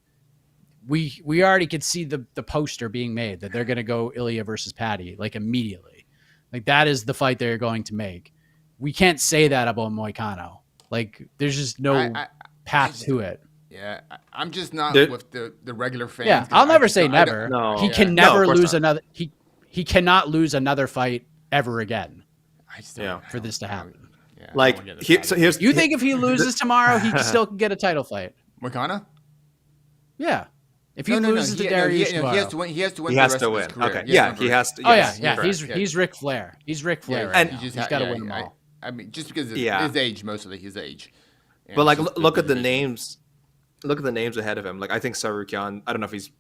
we already could see the poster being made that they're going to go Ilia versus Patty like immediately. Like that is the fight they're going to make. We can't say that about Moicano. Like there's just no path to it. Yeah, I'm just not with the regular fans. Yeah, I'll never say never. He can never lose another. He cannot lose another fight ever again. For this to happen. Yeah, like here's you think if he loses tomorrow, he still can get a title fight? Moicano? Yeah. If he loses to Dariush tomorrow, he has to win. He has to win. He the has rest to of win. His career. Okay. Yeah, he has to. Oh yes, yeah. He's Ric Flair. He's Ric Flair. And he's got to win them all. I mean, just because his age, mostly his age. But like, look at the names. Look at the names ahead of him. Like I think Sarukyan. I don't know if he's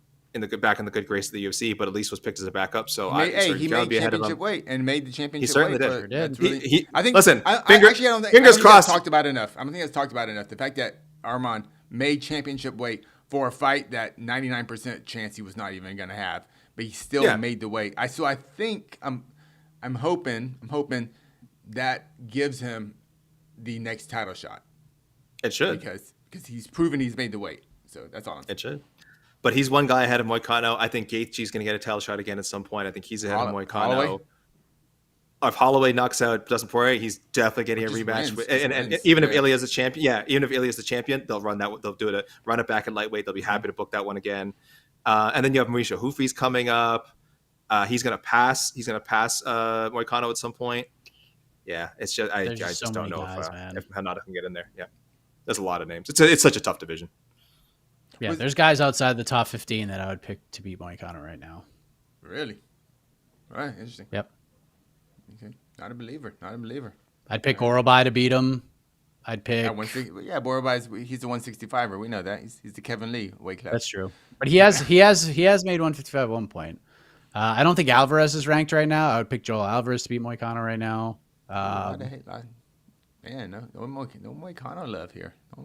back in the good grace of the UFC, but at least was picked as a backup. So he made championship weight and made the championship. He certainly weight. did. Really, I think. Listen, I don't think fingers crossed. That's talked about enough. I don't think that's talked about enough. The fact that Arman made championship weight for a fight that 99% chance he was not even going to have, but he still made the weight. So I think I'm hoping that gives him the next title shot. It should because he's proven he's made the weight. So that's all. It should. But he's one guy ahead of Moicano. I think Gaethje's going to get a title shot again at some point. I think he's ahead of Moicano. If Holloway knocks out Dustin Poirier, he's definitely getting a rematch. And even if Ilia's a champion, even if Ilia's the champion, they'll run that. They'll do it. Run it back at lightweight. They'll be happy to book that one again. And then you have Mauricio Hufri's coming up. He's going to pass. He's going to pass Moicano at some point. Yeah, it's just I just don't know if Hanada can get in there. Yeah, there's a lot of names. It's such a tough division. Yeah, there's guys outside the top 15 that I would pick to beat Moicano right now. Really? Right, interesting. Yep. Okay. Not a believer. I'd pick Orobai to beat him. I'd pick. Borobai's he's the 165er. We know that. He's the Kevin Lee weight class. That's true. But he has made 155 at one point. I don't think Alvarez is ranked right now. I would pick Joel Alvarez to beat Moicano right now. Man, no Moicano love here. I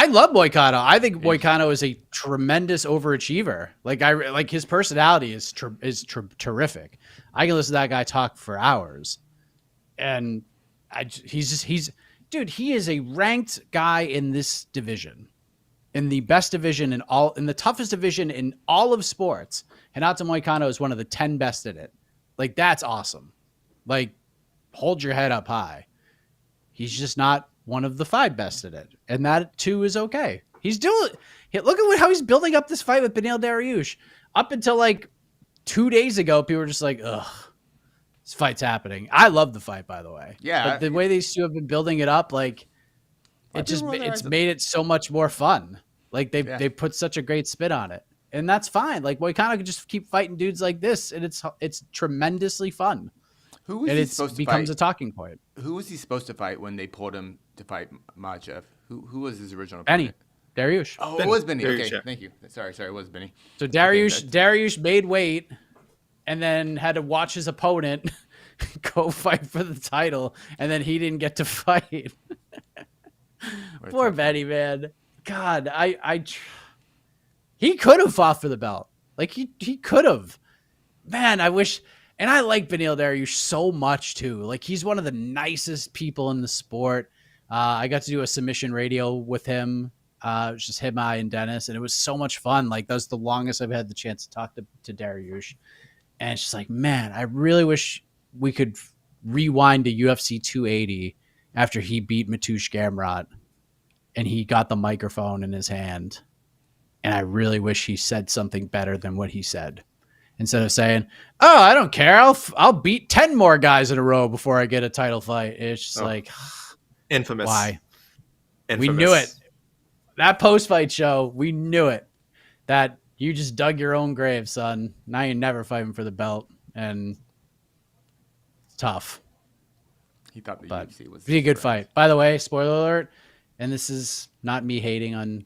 love Moicano. I think Moicano is a tremendous overachiever. Like his personality is terrific. I can listen to that guy talk for hours, and he is a ranked guy in this division, in the best division in the toughest division in all of sports. Renato Moicano is one of the 10 best in it. Like that's awesome. Like hold your head up high. He's just not one of the 5 best at it. And that, too, is okay. He's doing it. Look at how he's building up this fight with Beneil Dariush. Up until, 2 days ago, people were just like, ugh. This fight's happening. I love the fight, by the way. Yeah, But the way these two have been building it up, like it's made it so much more fun. Like they put such a great spin on it. And that's fine. Like Moicano could just keep fighting dudes like this, and it's tremendously fun. Who was and he it supposed to becomes fight? a talking point. Who was he supposed to fight when they pulled him to fight Makhachev? Who was his original Benny. opponent? Dariush. Oh, Benny. it was Benny. Dariush, Okay, yeah. thank you. Sorry, it was Benny. So Dariush made weight and then had to watch his opponent go fight for the title, and then he didn't get to fight. Poor Benny, man. God, he could have fought for the belt. Like he could have. Man, I wish. And I like Beneil Dariush so much too. Like he's one of the nicest people in the sport. I got to do a submission radio with him. It was just him, I, and Dennis, and it was so much fun. Like that was the longest I've had the chance to talk to Dariush. And it's just like, man, I really wish we could rewind to UFC 280 after he beat Mateusz Gamrot and he got the microphone in his hand. And I really wish he said something better than what he said. Instead of saying, "Oh, I don't care. I'll beat 10 more guys in a row before I get a title fight." It's just like infamous. Why? Infamous. We knew it. That post-fight show, we knew it. That you just dug your own grave, son. Now you're never fighting for the belt, and it's tough. He thought the But UFC was be a good fight. By the way, spoiler alert, and this is not me hating on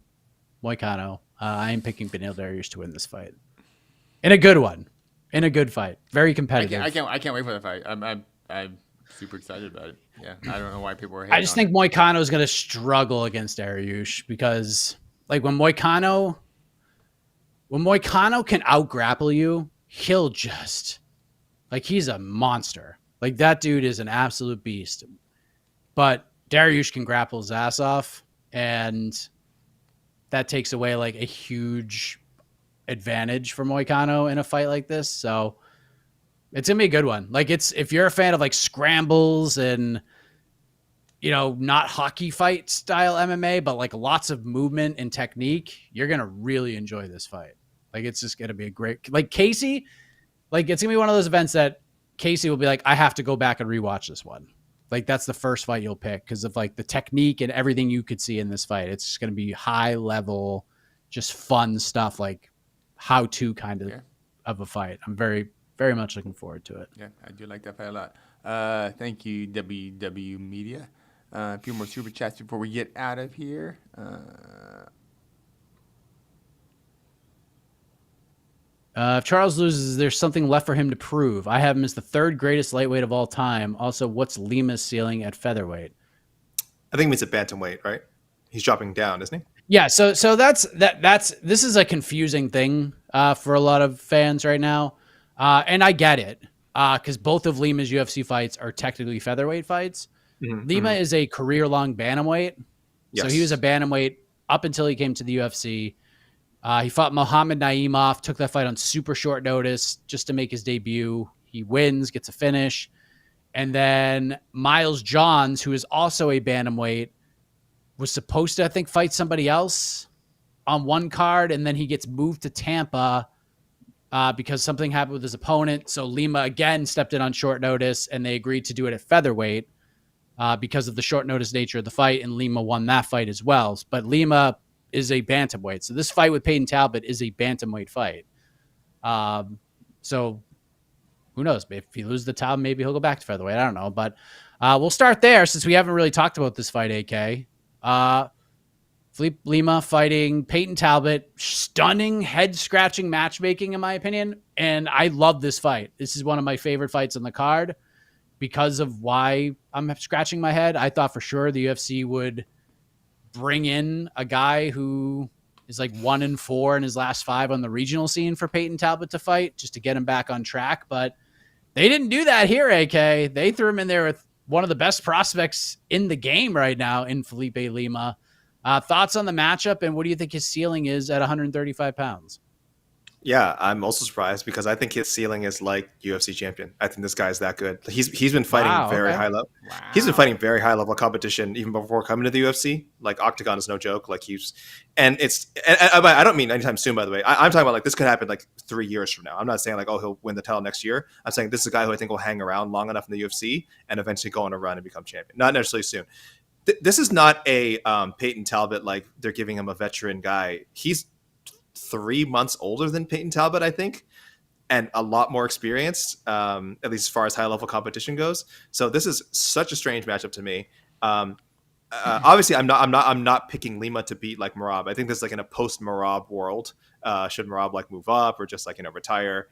Moicano. I am picking Beneil Dariush to win this fight. In a good one. In a good fight. Very competitive. I can't wait for the fight. I'm super excited about it. Yeah, I don't know why people are hating. I just think Moicano is going to struggle against Dariush because, like, when Moicano can out-grapple you, he'll just, like, he's a monster. Like, that dude is an absolute beast. But Dariush can grapple his ass off, and that takes away, like, a huge advantage for Moicano in a fight like this. So it's gonna be a good one. Like, it's, if you're a fan of like scrambles and, you know, not hockey fight style MMA, but like lots of movement and technique, you're gonna really enjoy this fight. Like, it's just gonna be a great, like Casey, like it's gonna be one of those events that Casey will be like, I have to go back and rewatch this one. Like, that's the first fight you'll pick because of like the technique and everything you could see in this fight. It's just gonna be high level, just fun stuff, like how-to kind of a fight. I'm very, very much looking forward to it. Yeah, I do like that fight a lot. Thank you, WW Media. A few more super chats before we get out of here. If Charles loses, there's something left for him to prove. I have him as the third greatest lightweight of all time. Also, what's Lima's ceiling at featherweight? I think he's a bantamweight, right? He's dropping down, isn't he? Yeah, so that's this is a confusing thing for a lot of fans right now, and I get it because both of Lima's UFC fights are technically featherweight fights. Mm-hmm. Lima is a career-long bantamweight, so he was a bantamweight up until he came to the UFC. He fought Mohamed Naimov, took that fight on super short notice just to make his debut. He wins, gets a finish, and then Miles Johns, who is also a bantamweight, was supposed to, I think, fight somebody else on one card, and then he gets moved to Tampa because something happened with his opponent. So Lima again stepped in on short notice, and they agreed to do it at featherweight because of the short notice nature of the fight, and Lima won that fight as well. But Lima is a bantamweight, so this fight with Peyton Talbot is a bantamweight fight. So who knows? If he loses the Talbot, maybe he'll go back to featherweight. I don't know, but we'll start there since we haven't really talked about this fight, AK. Felipe Lima fighting Peyton Talbot. Stunning, head-scratching matchmaking, in my opinion. And I love this fight. This is one of my favorite fights on the card because of why I'm scratching my head. I thought for sure the UFC would bring in a guy who is like 1-4 in his last 5 on the regional scene for Peyton Talbot to fight just to get him back on track. But they didn't do that here, AK. They threw him in there with one of the best prospects in the game right now in Felipe Lima. Thoughts on the matchup, and what do you think his ceiling is at 135 pounds? Yeah, I'm also surprised because I think his ceiling is like UFC champion. I think this guy is that good. He's been fighting Wow, very okay. high level. Wow. He's been fighting very high level competition even before coming to the UFC. Like Octagon is no joke. Like I don't mean anytime soon. By the way, I'm talking about like this could happen like 3 years from now. I'm not saying like, oh, he'll win the title next year. I'm saying this is a guy who I think will hang around long enough in the UFC and eventually go on a run and become champion. Not necessarily soon. This is not a Peyton Talbot, like they're giving him a veteran guy. He's 3 months older than Peyton Talbot, I think, and a lot more experienced, at least as far as high level competition goes. So this is such a strange matchup to me. Obviously, I'm not picking Lima to beat like Merab. I think this is like in a post Merab world. Should Merab like move up or just like retire?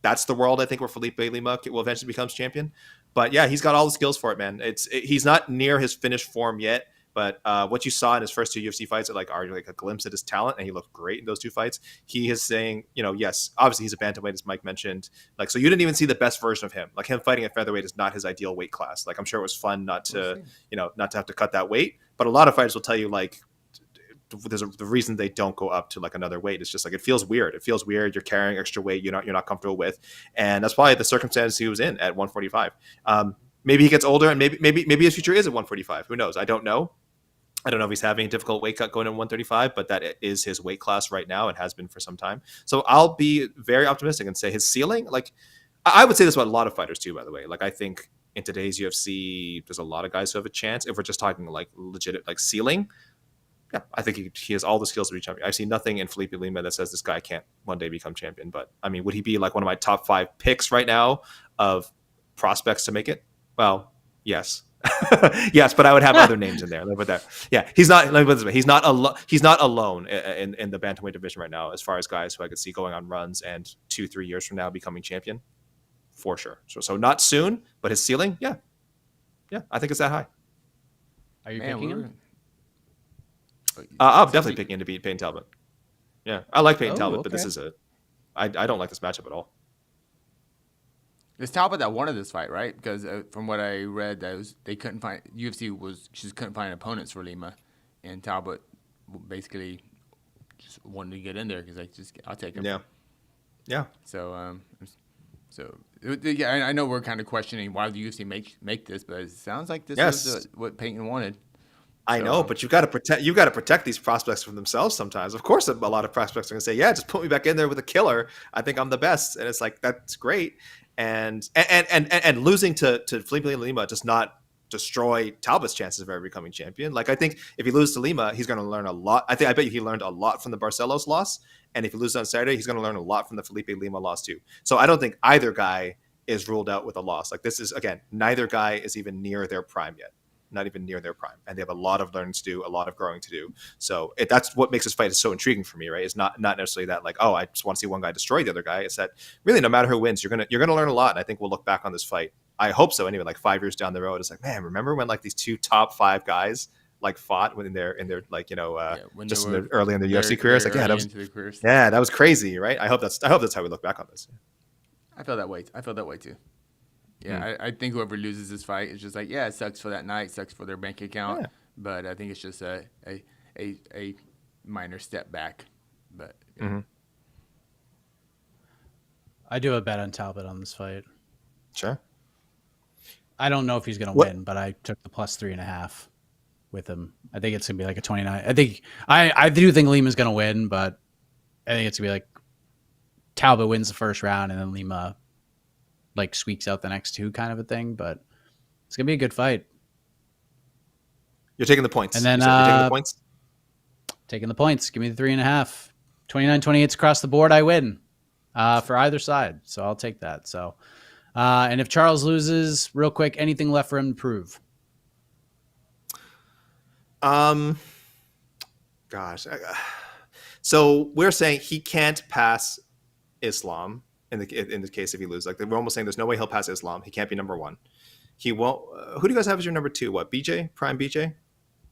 That's the world I think where Felipe Lima will eventually becomes champion. But yeah, he's got all the skills for it, man. He's not near his finished form yet. But what you saw in his first 2 UFC fights are like a glimpse at his talent, and he looked great in those 2 fights. He is saying, yes, obviously he's a bantamweight, as Mike mentioned. Like, so you didn't even see the best version of him. Like him fighting at featherweight is not his ideal weight class. Like I'm sure it was fun not to have to cut that weight. But a lot of fighters will tell you like the reason they don't go up to like another weight is just like it feels weird. It feels weird. You're carrying extra weight you're not comfortable with, and that's probably the circumstances he was in at 145. Maybe he gets older, and maybe his future is at 145. Who knows? I don't know. I don't know if he's having a difficult weight cut going in 135, but that is his weight class right now and has been for some time. So I'll be very optimistic and say his ceiling, like I would say this about a lot of fighters too, by the way. Like I think in today's UFC, there's a lot of guys who have a chance. If we're just talking like legit like ceiling, yeah, I think he has all the skills to be champion. I've seen nothing in Felipe Lima that says this guy can't one day become champion. But I mean, would he be like one of my top 5 picks right now of prospects to make it? Well, yes. Yes, but I would have other names in there. Let me put that. Yeah, he's not. Let me put it this way. He's not alone in the bantamweight division right now, as far as guys who I could see going on runs and 2-3 years from now becoming champion, for sure. So not soon, but his ceiling, yeah, I think it's that high. Are you picking him? I'm definitely picking him to beat Payne Talbot. Yeah, I like Payne Talbot, but okay. this is I don't like this matchup at all. It's Talbot that wanted this fight, right? Because from what I read, they couldn't find just couldn't find opponents for Lima, and Talbot basically just wanted to get in there because I'll take him. Yeah. So I know we're kind of questioning why the UFC make this, but it sounds like this is what Peyton wanted. I know, but you've got to protect these prospects from themselves sometimes. Of course, a lot of prospects are going to say, "Yeah, just put me back in there with a killer. I think I'm the best," and it's like that's great. And losing to Felipe Lima does not destroy Talbot's chances of ever becoming champion. Like I think if he loses to Lima, he's going to learn a lot. I bet you he learned a lot from the Barcelos loss, and if he loses on Saturday, he's going to learn a lot from the Felipe Lima loss too. So I don't think either guy is ruled out with a loss. Like this is again, neither guy is even near their prime yet. Not even near their prime, and they have a lot of learning to do, a lot of growing to do. So that's what makes this fight so intriguing for me, right? It's not necessarily that like, oh, I just want to see one guy destroy the other guy. It's that really, no matter who wins, you're gonna learn a lot, and I think we'll look back on this fight. I hope so. Anyway, like 5 years down the road, it's like, man, remember when like these 2 top 5 guys like fought in their like just early in their UFC careers? Like that was crazy, right? I hope that's how we look back on this. I feel that way too. Yeah, I think whoever loses this fight is just like, it sucks for that night, sucks for their bank account, but I think it's just a minor step back. But I do a bet on Talbot on this fight. Sure. I don't know if he's going to win, but I took the +3.5 with him. I think it's going to be like a 29. I do think Lima's going to win, but I think it's going to be like Talbot wins the first round and then Lima like squeaks out the next 2 kind of a thing, but it's gonna be a good fight. You're taking the points. And then you're taking the points. Taking the points. Give me the 3.5. 29-28 across the board. I win for either side, so I'll take that. So, and if Charles loses, real quick, anything left for him to prove? Gosh. So we're saying he can't pass Islam. In the case if he loses, like we're almost saying there's no way he'll pass Islam. He can't be number 1. He won't. Who do you guys have as your number 2? What, BJ? Prime BJ?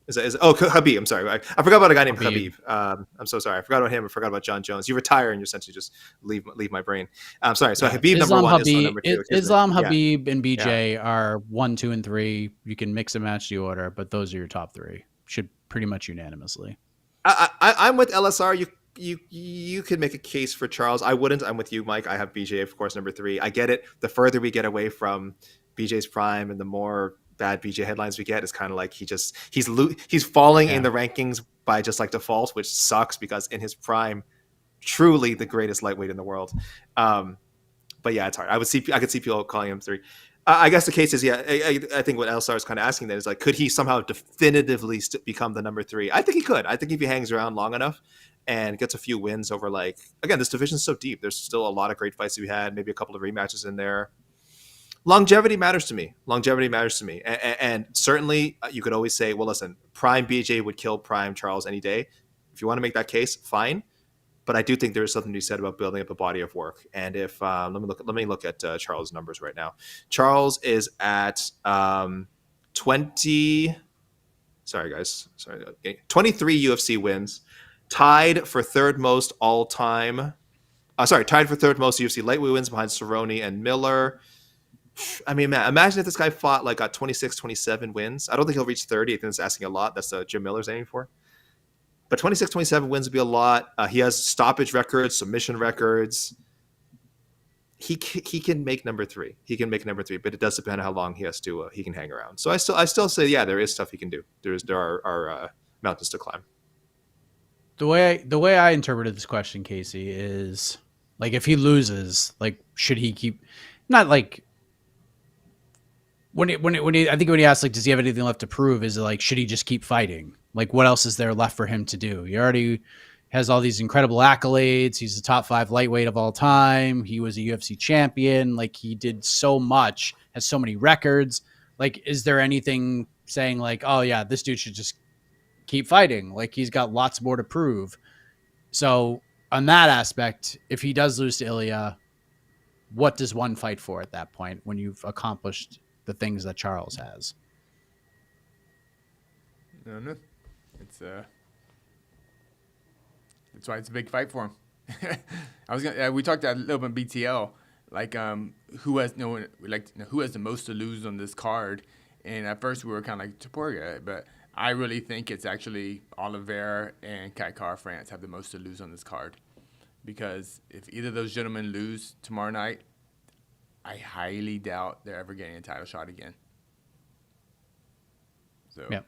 Khabib. I'm sorry. I forgot about a guy named Khabib. I'm so sorry. I forgot about him. I forgot about John Jones. You retire and you essentially just leave my brain. I'm sorry. So Khabib Islam, number 1, Habib, Islam number 2. Islam, Khabib, and BJ are 1, 2, and 3. You can mix and match the order, but those are your top 3. Should pretty much unanimously. I'm with LSR. you could make a case for Charles. I wouldn't. I'm with you, Mike. I have BJ, of course, number 3. I get it. The further we get away from BJ's prime and the more bad BJ headlines we get, it's kind of like he's falling in the rankings by just like default, which sucks because in his prime, truly the greatest lightweight in the world. But yeah, it's hard. I could see people calling him 3. I guess the case is, I think what Elsar is kind of asking that is like, could he somehow definitively become the number 3? I think he could. I think if he hangs around long enough and gets a few wins over, like, again, this division is so deep. There's still a lot of great fights to be had, maybe a couple of rematches in there. Longevity matters to me. And certainly you could always say, well, listen, prime BJ would kill prime Charles any day. If you want to make that case, fine. But I do think there is something to be said about building up a body of work. And if let me look at Charles' numbers right now. Charles is at 23 UFC wins, tied for third most all time. Tied for third most UFC lightweight wins behind Cerrone and Miller. I mean, man, imagine if this guy fought like got 26, 27 wins. I don't think he'll reach 30. I think that's asking a lot. That's Jim Miller's aiming for. But 26, 27 wins would be a lot. He has stoppage records, submission records. He can make number 3. But it does depend on how long he can hang around. So I still say, yeah, there is stuff he can do. There are mountains to climb. The way I interpreted this question, Casey, is like, if he loses, like, should he keep? Not like when he asked, like, does he have anything left to prove? Is it like, should he just keep fighting? Like, what else is there left for him to do? He already has all these incredible accolades. He's the top 5 lightweight of all time. He was a UFC champion. Like, he did so much, has so many records. Like, is there anything saying like, oh yeah, this dude should just keep fighting? Like, he's got lots more to prove. So on that aspect, if he does lose to Ilia, what does one fight for at that point when you've accomplished the things that Charles has? I don't know. That's why it's a big fight for him. We talked a little bit BTL, like who has the most to lose on this card, and at first we were kind of like Topuria, but I really think it's actually Oliveira and Kai Kara-France have the most to lose on this card, because if either of those gentlemen lose tomorrow night, I highly doubt they're ever getting a title shot again. So yeah.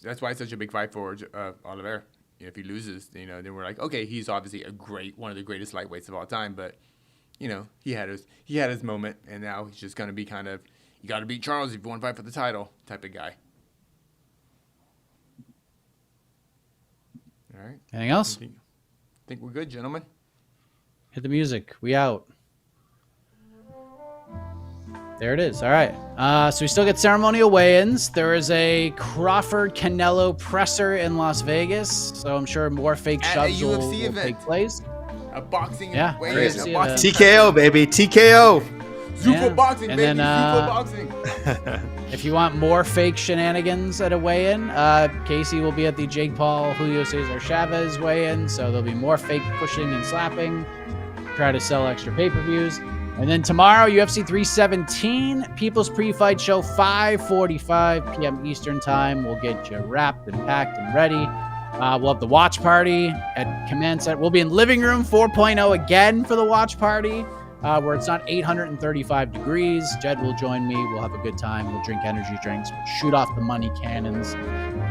That's why it's such a big fight for Oliveira. If he loses, then we're like, okay, he's obviously one of the greatest lightweights of all time. But he had his moment, and now he's just gonna be kind of, you got to beat Charles if you want to fight for the title type of guy. All right. Anything else? I think we're good, gentlemen. Hit the music. We out. There it is. All right. So we still get ceremonial weigh-ins. There is a Crawford-Canelo presser in Las Vegas. So I'm sure more fake shoves will take place. A boxing weigh-in. TKO, baby. TKO. Zuffa boxing, and baby. Then, Zuffa boxing. If you want more fake shenanigans at a weigh-in, Casey will be at the Jake Paul, Julio Cesar Chavez weigh-in. So there'll be more fake pushing and slapping. Try to sell extra pay-per-views. And then tomorrow, UFC 317, People's Pre-Fight Show, 5:45 p.m. Eastern Time. We'll get you wrapped and packed and ready. We'll have the watch party at Command Center. We'll be in Living Room 4.0 again for the watch party, where it's not 835 degrees. Jed will join me. We'll have a good time. We'll drink energy drinks. We'll shoot off the money cannons.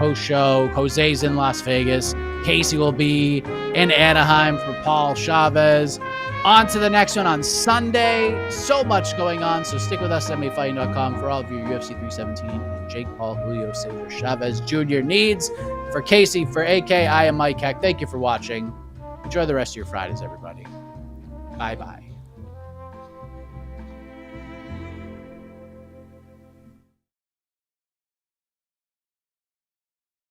Post-show, Jose's in Las Vegas. Casey will be in Anaheim for Paul Chavez. On to the next one on Sunday. So much going on, so stick with us at MMAfighting.com for all of your UFC 317 and Jake Paul, Julio Cesar Chavez Jr. needs. For Casey, for AK, I am Mike Heck. Thank you for watching. Enjoy the rest of your Fridays, everybody. Bye-bye.